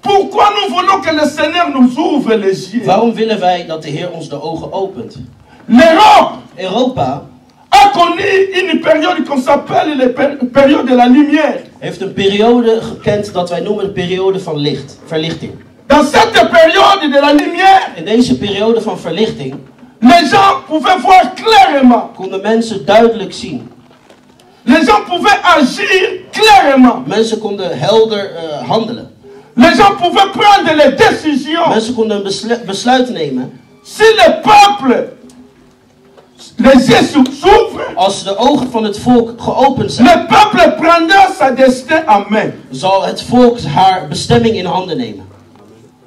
Pourquoi nous voulons que le Seigneur nous ouvre les yeux? Waarom willen wij dat de Heer ons de ogen opent? L'Europe Europa a connu une période qu'on s'appelle la période de la lumière. Heeft een periode gekend dat wij noemen de periode van licht, verlichting. Dans cette période de la lumière, in deze periode van verlichting, les gens pouvaient voir clairement. Konden mensen duidelijk zien. Les gens pouvaient agir clairement. Mensen konden helder handelen. Les gens pouvaient prendre les décisions. Mensen konden een besluit nemen. Si le peuple, les yeux s'ouvrent, als de ogen van het volk geopend zijn, le peuple prendra sa destin en main. Zal het volk haar bestemming in handen nemen.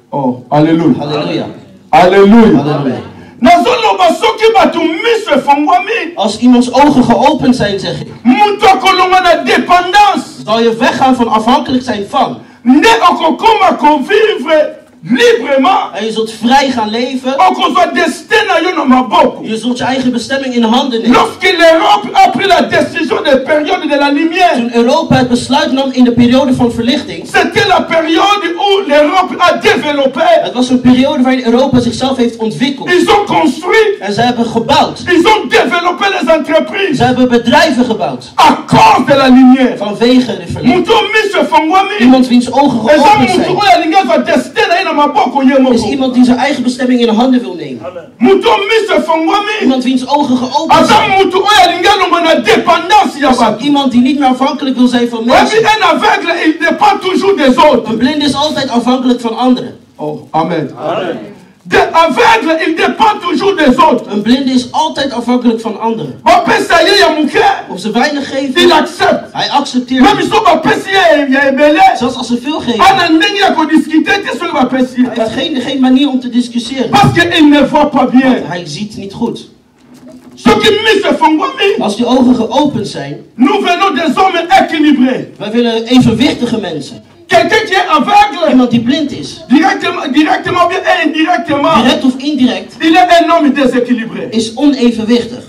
Oh, alléluia. Halleluja. Alléluia. Halleluja. Als iemands ogen geopend zijn, zeg ik, zal je weggaan van afhankelijk zijn van. Librement. En je zult vrij gaan leven. Je zult je eigen bestemming in handen nemen. Toen Europa het besluit nam in de periode van verlichting. Het was een periode waarin Europa zichzelf heeft ontwikkeld. En ze hebben gebouwd. Ze hebben bedrijven gebouwd. Vanwege de verlichting. Iemand wiens ogen geopend zijn. Is iemand die zijn eigen bestemming in handen wil nemen. Iemand wiens ogen geopend zijn. Iemand die niet meer afhankelijk wil zijn van mensen. Een blind is altijd afhankelijk van anderen. Oh, amen. Amen. De aveugle, il dépend toujours des autres. Een blinde is altijd afhankelijk van anderen. Of ze weinig geven, il accepte. Hij accepteert. Zelfs als ze veel geven. Hij heeft geen manier om te discussiëren. Want hij ziet niet goed. Als die ogen geopend zijn, wij willen evenwichtige mensen. Quelqu'un qui est aveugle, iemand die blind is, directement bien et indirectement, direct of indirect, il est un homme déséquilibré. Is onevenwichtig.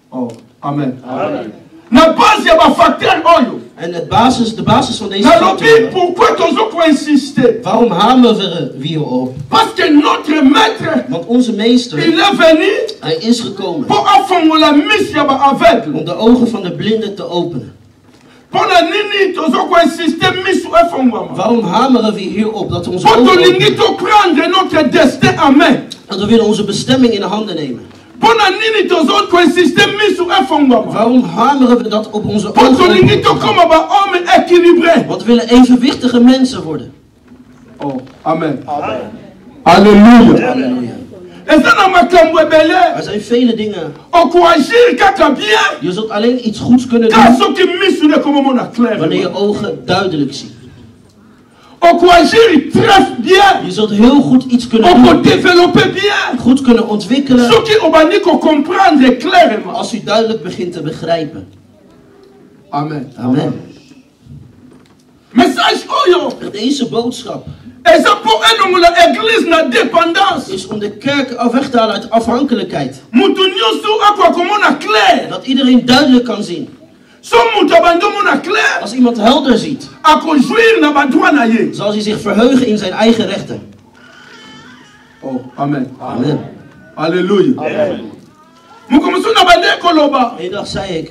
Oh, amen. Amen. Na base ya ba facteur oyo. En de basis van deze factor. Pourquoi toujours insister? Waarom hameren we hierop? Parce que notre maître, want onze meester, il est venu, hij is gekomen, pour affoncer la mise ya ba aveugle, om de ogen van de blinden te openen. Waarom hameren we hierop dat onze ogen openen? Dat we willen onze bestemming in de handen nemen. Waarom hameren we dat op onze ogen openen? Want we willen evenwichtige mensen worden. Oh, amen. Amen. Halleluja. Halleluja. Er zijn vele dingen. Je zult alleen iets goeds kunnen doen wanneer je ogen duidelijk zien. Je zult heel goed iets kunnen doen. Goed kunnen ontwikkelen. Als u duidelijk begint te begrijpen. Amen. Amen. Deze boodschap is om de kerk weg te halen uit afhankelijkheid. Dat iedereen duidelijk kan zien. Als iemand helder ziet, zal hij zich verheugen in zijn eigen rechten. Oh, amen. Amen. Alléluia. Amen. Eén dag zei ik,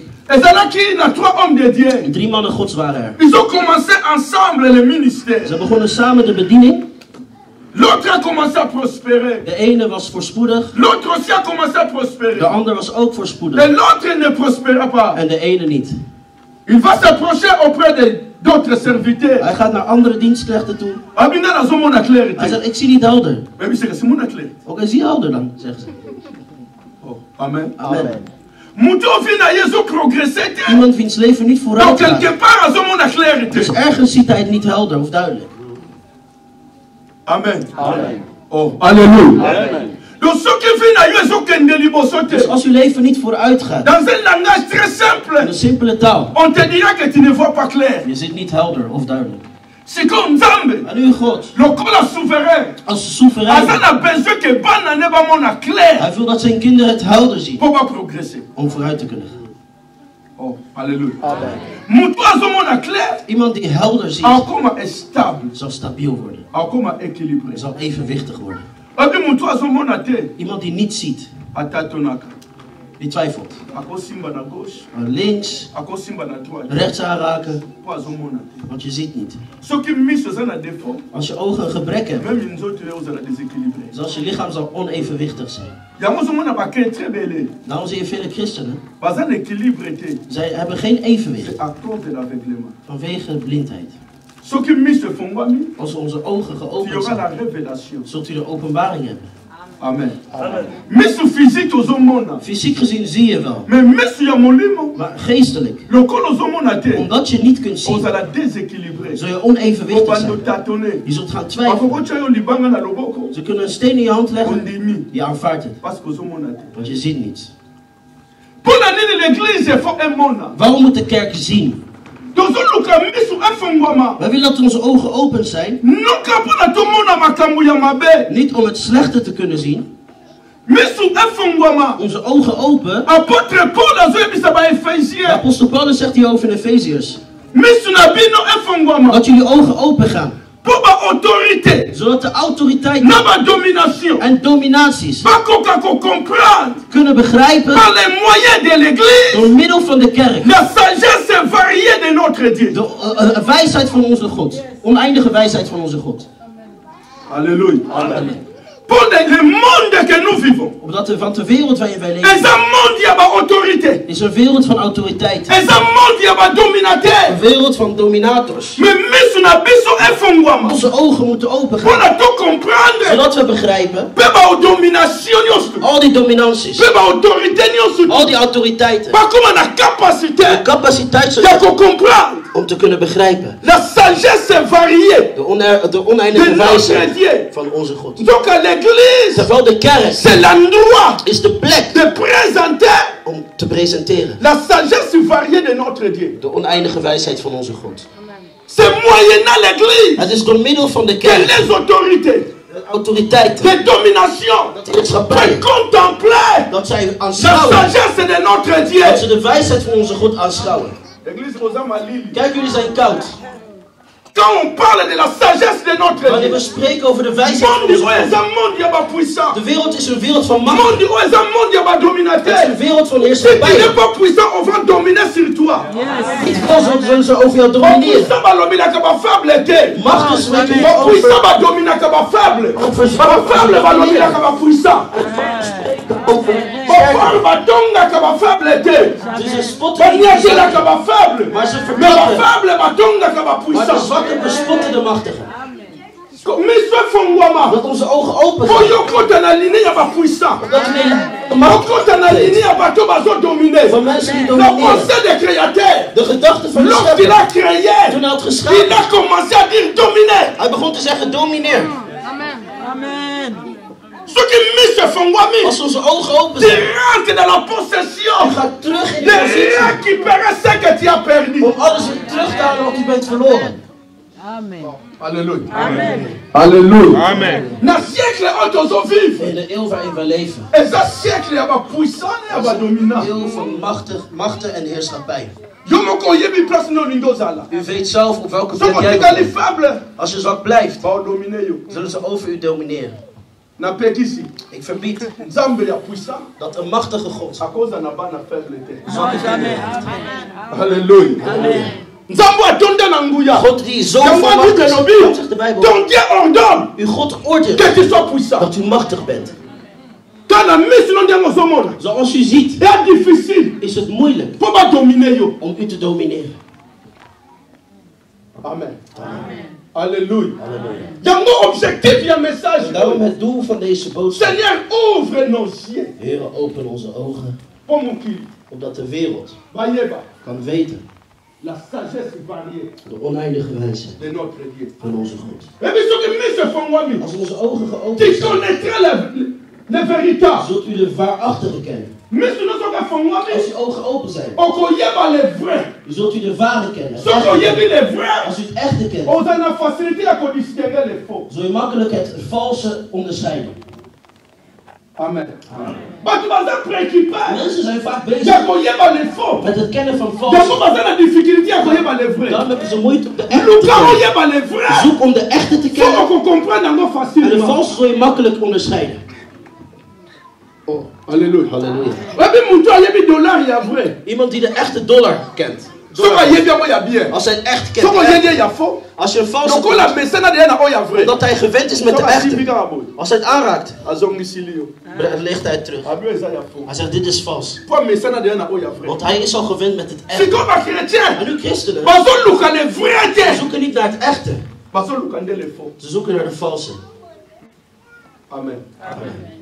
3 mannen Gods waren er. Ils ont commencé ensemble le ministère. Ze begonnen samen de bediening. L'autre a commencé à prospérer. De ene was voorspoedig. L'autre aussi a commencé à prospérer. De ander was ook voorspoedig. Et l'autre ne prospéra pas. En de ene niet. Il va s'approcher auprès d'autres serviteurs. Hij gaat naar andere dienstknechten toe. Hij zegt, ik zie niet helder. Ook hij ziet helder dan, zegt ze. Oh, amen. Amen. Iemand wiens leven niet vooruit gaat. Dus ergens ziet hij het niet helder of duidelijk. Amen. Amen. Oh, halleluja. Amen. Dus als uw leven niet vooruit gaat, dans un langage très simple, in een simpele taal, on te dira que tu ne vois pas clair. Je ziet niet helder of duidelijk. C'est comme Nzambe. En uw God, als soeverein, hij wil dat zijn kinderen het helder zien, om vooruit te kunnen gaan. Oh, halleluja. Amen. Iemand die helder ziet, zal stabiel worden, zal evenwichtig worden. Iemand die niet ziet, die twijfelt. Links, rechts aanraken, want je ziet niet. Als je ogen een gebrek hebben, zelfs je lichaam zal onevenwichtig zijn. Daarom zie je vele christenen, zij hebben geen evenwicht vanwege blindheid. Als onze ogen geopend zijn, zult u de openbaring hebben. Amen. Amen. Fysiek gezien zie je wel, maar geestelijk, omdat je niet kunt zien, zul je onevenwichtig zijn. Je zult gaan twijfelen. Ze kunnen een steen in je hand leggen, je aanvaardt het, want je ziet niets. Waarom moet de kerk zien? Wij willen dat onze ogen open zijn. Niet om het slechte te kunnen zien. Onze ogen open. Apostel Paulus zegt hierover in Efeziërs. Dat jullie ogen open gaan. Zodat de autoriteit en dominaties kunnen begrijpen door middel van de kerk de wijsheid van onze God, oneindige wijsheid van onze God. Halleluja. Amen. Le monde que nous vivons, omdat van de wereld waarin wij leven, is een wereld van autoriteit. Een wereld van dominators. Onze ogen moeten open gaan, zodat we begrijpen al die dominanties, al die autoriteiten, de capaciteit om te kunnen begrijpen de oneindige wijsheid van onze God. Terwijl de kerk is de plek om te presenteren de oneindige wijsheid van onze God. Het is door middel van de kerk, de autoriteiten, de heerschappij, dat zij aanschouwen, dat ze de wijsheid van onze God aanschouwen. Kijk, jullie zijn koud. Quand on parle de la sagesse de notre Dieu, wanneer we spreken over de wijsheid van onze God, de wereld is een wereld van macht. Het is een wereld van heerschappij. Niet als ze over jou domineren. Macht is spreken dus ze spotten niet, maar ze verklappen. Maar de zwakken bespotten de machtigen. Dat onze ogen open zijn. Van mensen die domineren. De gedachte van de schepper. Toen hij had geschapen. Hij begon te zeggen domineer. Amen. Als onze ogen open zijn. Je gaat terug in de positie. Om alles weer terug te halen wat u bent verloren. Amen. Alléluia. Amen. Alléluia. Amen. Na siècle auto vivre. In de eeuw waarin we leven. Et ça siècle ya ba puissant ya ba dominant. Een eeuw van machten en heerschappij. Yo moko yebi place no lingozala. U weet zelf op welke plek plek jij bent. Als je zwak blijft, ba dominer yo. zullen ze over u domineren. Na pekisi. Ik verbied Nzambe ya puissant. dat een machtige God Akoza na bana faible te. Amen. Halleluja. Amen. Nzambe atonda na nguya. God die zo volmacht is. Dat zegt de Bijbel. Ton Dieu ordonne. Uw God oordeelt Que tu sois puissant. dat u machtig bent. Zoals u ziet, is het moeilijk om u te domineren. Amen. Alléluia. En daarom het doel van deze boodschap. Seigneur, ouvre nos yeux. Heere, open onze ogen. Opdat de wereld kan weten la sagesse variée de oneindige wensen de notre Dieu. Van onze God. Als onze ogen geopend zijn, zult u de waarachtige kennen. Als uw ogen open zijn, zult u de ware kennen. Als u het echte kent, zul je makkelijk het valse onderscheiden. Amen. Mensen zijn vaak bezig met het kennen van valse. Dan hebben ze moeite om de echte te kennen. Zoek om de echte te kennen. En de valse zul je makkelijk onderscheiden. Oh, halleluja. Halleluja. Iemand die de echte dollar kent. Als hij het echt kent. Als je een valse kent, omdat hij gewend is met de echte. Als hij het aanraakt, ligt hij terug. Hij zegt, dit is vals. Want hij is al gewend met het echte. En nu christenen, ze zoeken niet naar het echte. Ze zoeken naar de valse. Amen. Amen.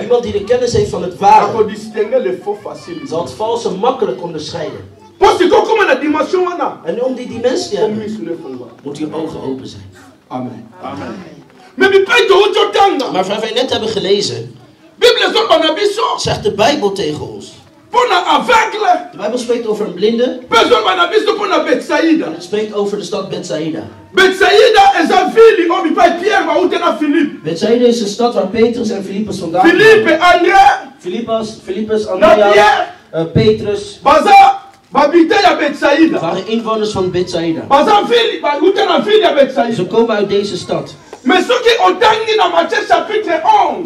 Iemand die de kennis heeft van het ware, zal het valse makkelijk onderscheiden. En om die dimensie te hebben, moet je ogen open zijn. Amen. Amen. Maar wat wij net hebben gelezen, zegt de Bijbel tegen ons. De Bijbel spreekt over een blinde. En het spreekt over de stad Bethsaida. Bethsaida is een stad waar Petrus en Filippus vandaan kwamen. Filippus, Andreas, Petrus. Dat waren inwoners van Bethsaida. Ze komen uit deze stad. Maar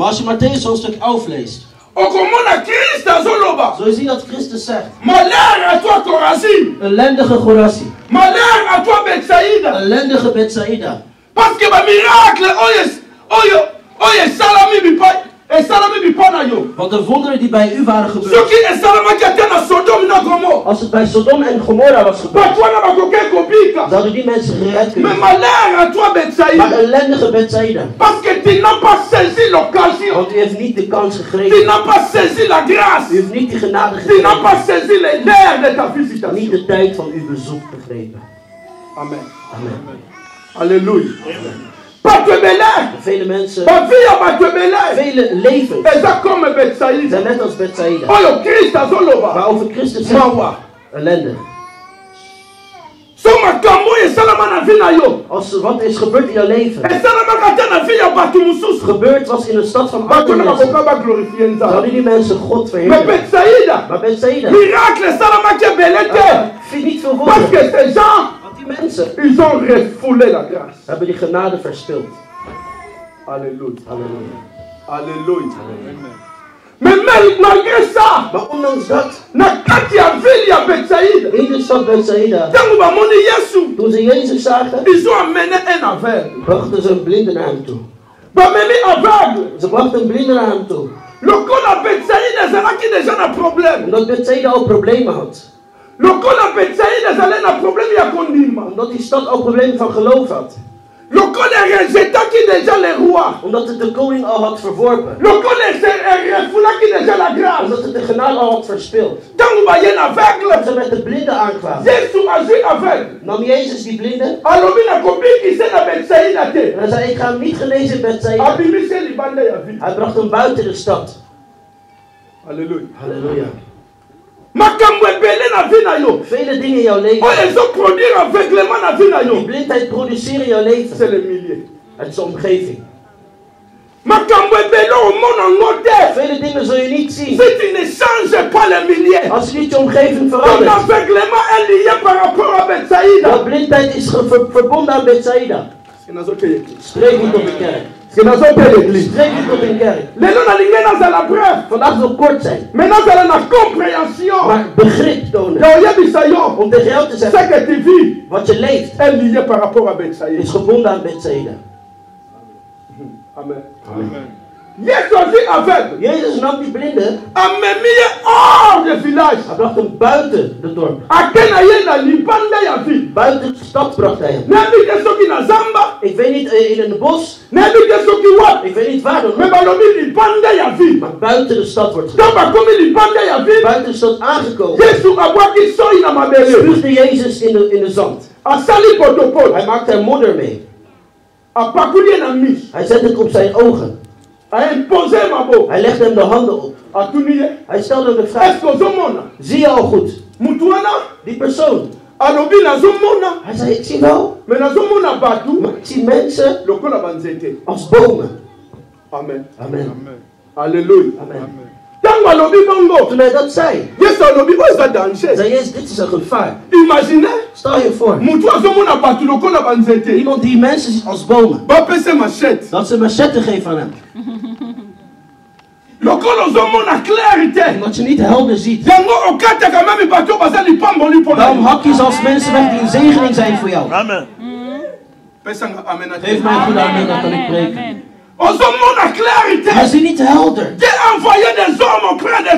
als je Mattheüs hoofdstuk 11 leest, zul je zien dat Christus zegt: ellendige Chorazin. Ellendige Bethsaida. Want de wonderen die bij u waren gebeurd, als het bij Sodom en Gomorra was gebeurd, zouden die mensen gered kunnen. Maar ellendige Bethsaida, want u heeft niet de kans gegrepen. U heeft niet de genade gegrepen. Niet de tijd van uw bezoek begrepen. Amen. Amen. Halleluja. Vele mensen, vele levens zijn net als Bethsaida. Waarover Christus zegt, ellendig. Als wat is gebeurd in jouw leven, gebeurd was in een stad van andere mensen, zouden die mensen God verheerlijken. Maar Bethsaida, vind niet veel woorden. Die mensen, ils ont refoulé la grâce. Hebben die genade verspild. Alléluia. Halleluja. Alléluia. Amen. Mais malgré ça, maar ondanks dat, in de stad Bethsaida, toen ze Jezus zagen, ils ont amené un aveugle. Brachten ze een blinde naar hem toe. Ze brachten een blinde naar hem toe. Omdat Bethsaida al problemen had. Lokola Betsaïda zalait un problème à Kondima. Omdat die stad ook problemen van geloof had. Lokola rejeta qui déjà les rois. Omdat het de koning al had verworpen. Lokola refoula qui déjà la grâce. Omdat het de genade al had verspeeld. Tant que bayen aveugle. Als ze met de blinden aankwamen. Jésus agit aveugle. Nam Jezus die blinden. Alobi na kobi qui c'est na Betsaïda te. En hij zei, ik ga hem niet genezen in Betsaïda. Abimise libande ya vie. Hij bracht hem buiten de stad. Halleluja. Halleluja. Makambo ebele na vie na yo. Vele dingen in jouw leven. Oh, ils ont produit aveuglement na vie na yo. Die blindheid produceren in jouw leven. C'est le milieu. Het is de omgeving. Makambo ebele o mona ngote. Vele dingen zul je niet zien. Si tu ne changes pas le milieu. Als je niet je omgeving Ton verandert. aveuglement est lié par rapport à Betsaïda. De blindheid is verbonden aan Betsaïda. Spreek niet op de kerk. Spreek niet op een kerk. Vandaag zal kort zijn. Maar begrip tonen. Om tegen jou te zeggen. Wat je leeft. Is gebonden aan Betsaïda. Amen. Amen. Jezus nam die blinde. Hors de village. Hij bracht hem buiten het dorp. Buiten de stad bracht hij hem. Ik weet niet in een bos. Ik weet niet waar dan. Maar buiten de stad wordt gedaan. Buiten de stad aangekomen. Spuugde Jezus in de zand. Hij maakte er modder mee. Hij zette het op zijn ogen. Hij legde hem de handen op. Hij stelde hem de vraag. Zie je al goed? Die persoon. Hij zei, ik zie wel. Maar ik zie mensen als bomen. Amen. Amen. Halleluja. Amen. Amen. Toen hij dat zei, zei Jezus, dit is een gevaar. Stel je voor. Iemand die mensen ziet als bomen. Dat ze een machette geven aan hem. Omdat je niet helder ziet. Daarom hak je zelfs mensen weg die een zegening zijn voor jou. Amen. Geef mij een goede amen, dan kan ik preken. Maar zie niet helder.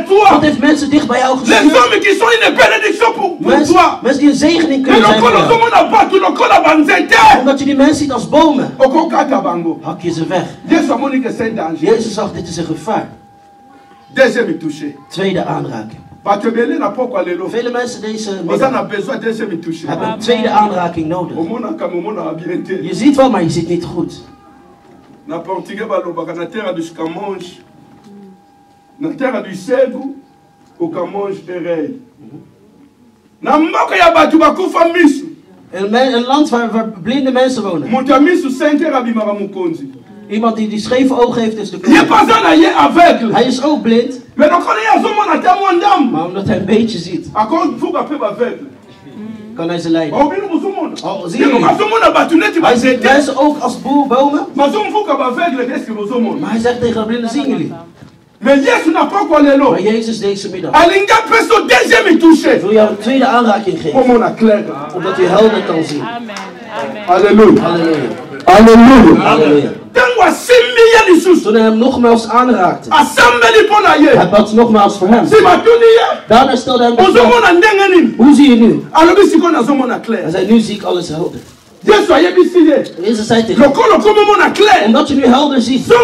God heeft mensen dicht bij jou gestuurd. Mensen die een zegening kunnen zijn voor jou. Omdat je die mensen ziet als bomen. Hak je ze weg. Jezus zag, dit is een gevaar. Tweede aanraking. Vele mensen deze hebben een tweede aanraking nodig. Je ziet wel, maar je ziet niet goed. Na portugais balobaka na terre du Camonge, na terre du Segu, au Camonge erei. Na mboka ya batu bakufa misu. Een land waar blinde mensen wonen. Moto misu 5 heures abimaka mukonzi. Iemand die scheve ogen heeft is de koning. Hij is ook blind. Maar omdat hij een beetje ziet, kan hij ze leiden. Oh, zie je? Hij ziet mensen ook als bomen. Maar hij zegt tegen de blinden, zien jullie? Maar Jezus deze middag wil jou een tweede aanraking geven. Omdat u helder kan zien. Halleluja. Halleluja. Halleluja. Halleluja. Toen hij hem nogmaals aanraakte, hij bad nogmaals voor hem. Daarna stelde hij hem de vraag, hoe zie je nu? Hij zei, nu zie ik alles helder. Jezus zei tegen hem, omdat je nu helder ziet,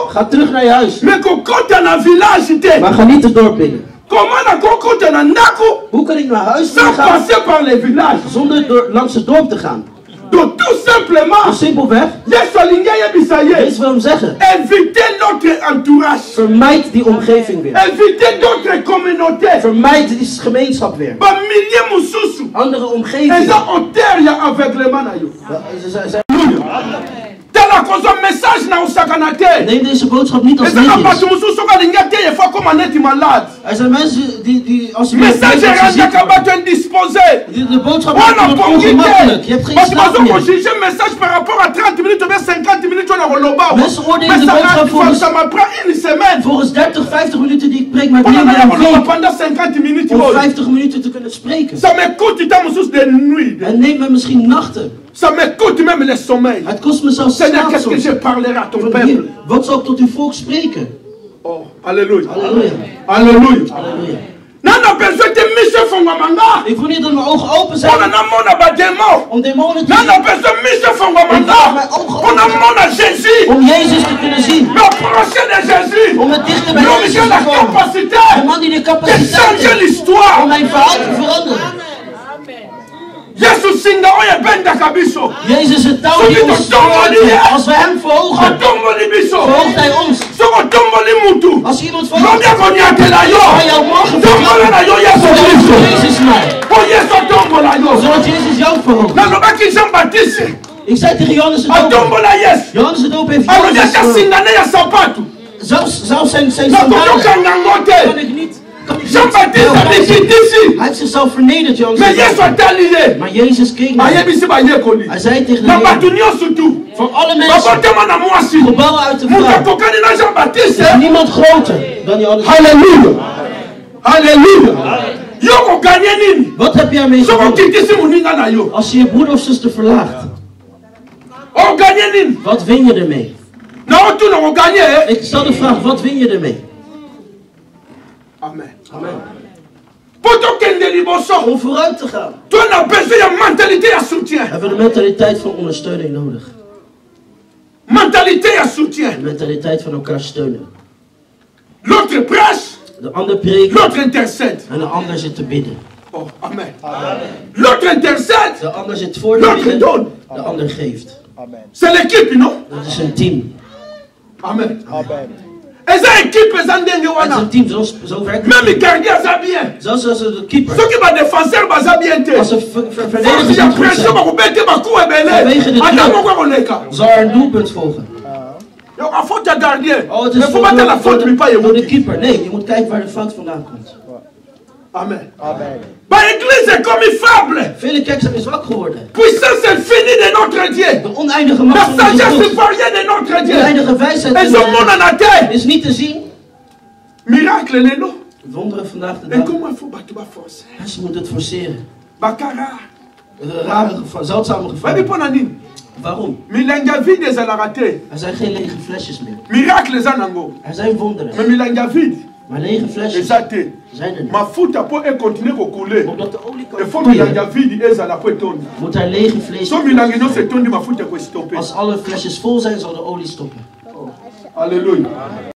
ga terug naar je huis. Maar ga niet het dorp binnen. Hoe kan ik naar huis gaan zonder langs het dorp te gaan? Donc tout simplement, simpelweg, Jezus wil hem zeggen, évitez notre entourage. Vermijd die omgeving weer. Évitez d'autres communautés. Vermijd die gemeenschap weer. Andere omgevingen. Neem deze boodschap niet als netjes. Er zijn mensen die als je de boodschap is ongemakkelijk. Je hebt geen slaap meer. Mensen oordelen de boodschap volgens 30, 50 minuten die ik preek, maar neem maar een week om 50 minuten te kunnen spreken. En neem me misschien nachten. Ça me coûte même le sommeil. Het kost me zelfs slaap. Qu'est-ce que je parlerai à ton peuple? Wat zal ik tot uw volk spreken? Oh, halleluja. Halleluja. Halleluja. Halleluja. Ik wil niet dat mijn ogen open zijn om demonen te zien. Om Jezus te kunnen zien. Om het dichter bij Jezus te komen. De man die de capaciteit heeft om mijn verhaal te veranderen. Jezus het touw die ons verhoogt. Als we hem verhogen, verhoogt hij ons. Als iemand verhoogt, kan jou morgen veranderen. Jezus mij. Zodat Jezus jou verhoogt. Ik zei tegen Johannes de Doop. Johannes de Doop heeft Johannes verhoogd. Zelfs zijn sandalen kan ik niet. Hij heeft zichzelf vernederd, Johannes. Maar Jezus keek naar hem. Hij zei tegen de Heer, voor alle mensen, gebouwen uit de vrouw, is niemand groter dan Johannes. Halleluja. Halleluja. Wat heb jij mee gewonnen als je je broeder of zuster verlaagt? Wat win je ermee? Ik stel de vraag, wat win je ermee? Amen. Amen. Om vooruit te gaan hebben we de mentaliteit van ondersteuning nodig. De mentaliteit van elkaar steunen. L'autre prêche, De ander preekt l'autre intercède. en de ander zit te bidden. Oh, amen. L'autre intercède, De ander zit voor te l'autre bidden, donne. de ander geeft. C'est l'équipe, non? Dat is een team. Amen. Et ça équipe, ça Het is een team, zo werkt même het. les gardiens, ça bien. Zelfs als de keeper. Ceux qui sont défenseurs, ça bien. Als de verdedigers Force niet de goed pression, zijn, on peut mettre ma coupe et vanwege de belé. zal er een doelpunt volgen. En faute de gardien. Oh, het Mais is faut pas la faute, mais pas door de keeper. Nee, je moet kijken waar de fout vandaan komt. Amen. Bah, l'église est comme faible. Vele kerken zijn zwak geworden. Puissance infinie de notre Dieu. De oneindige La macht van onze sagesse God. variée de notre De Dieu. oneindige wijsheid Et ce monde en a terre. is niet te zien. Miracle, les noms. Wonderen vandaag de Et dag. comment il faut battre ma force? Ze moeten het forceren. Bakara. Rare gevallen, zeldzame Vas-y, gevallen. Ponani. Waarom? Milanga vide, ça l'a raté. Er zijn geen lege flesjes meer. Miracle, ça nango. Er zijn wonderen. Mais milanga vide. Maar lege Et flesjes ça te. zijn er niet. Ma foute pour continuer à couler. Omdat de olie Il kan faut vloeien, milanga vide et ça la peut tourner. moet er lege vlees So milanga non c'est tourné ma foute pour stopper. Als alle flesjes vol zijn, zal de olie stoppen. Alléluia.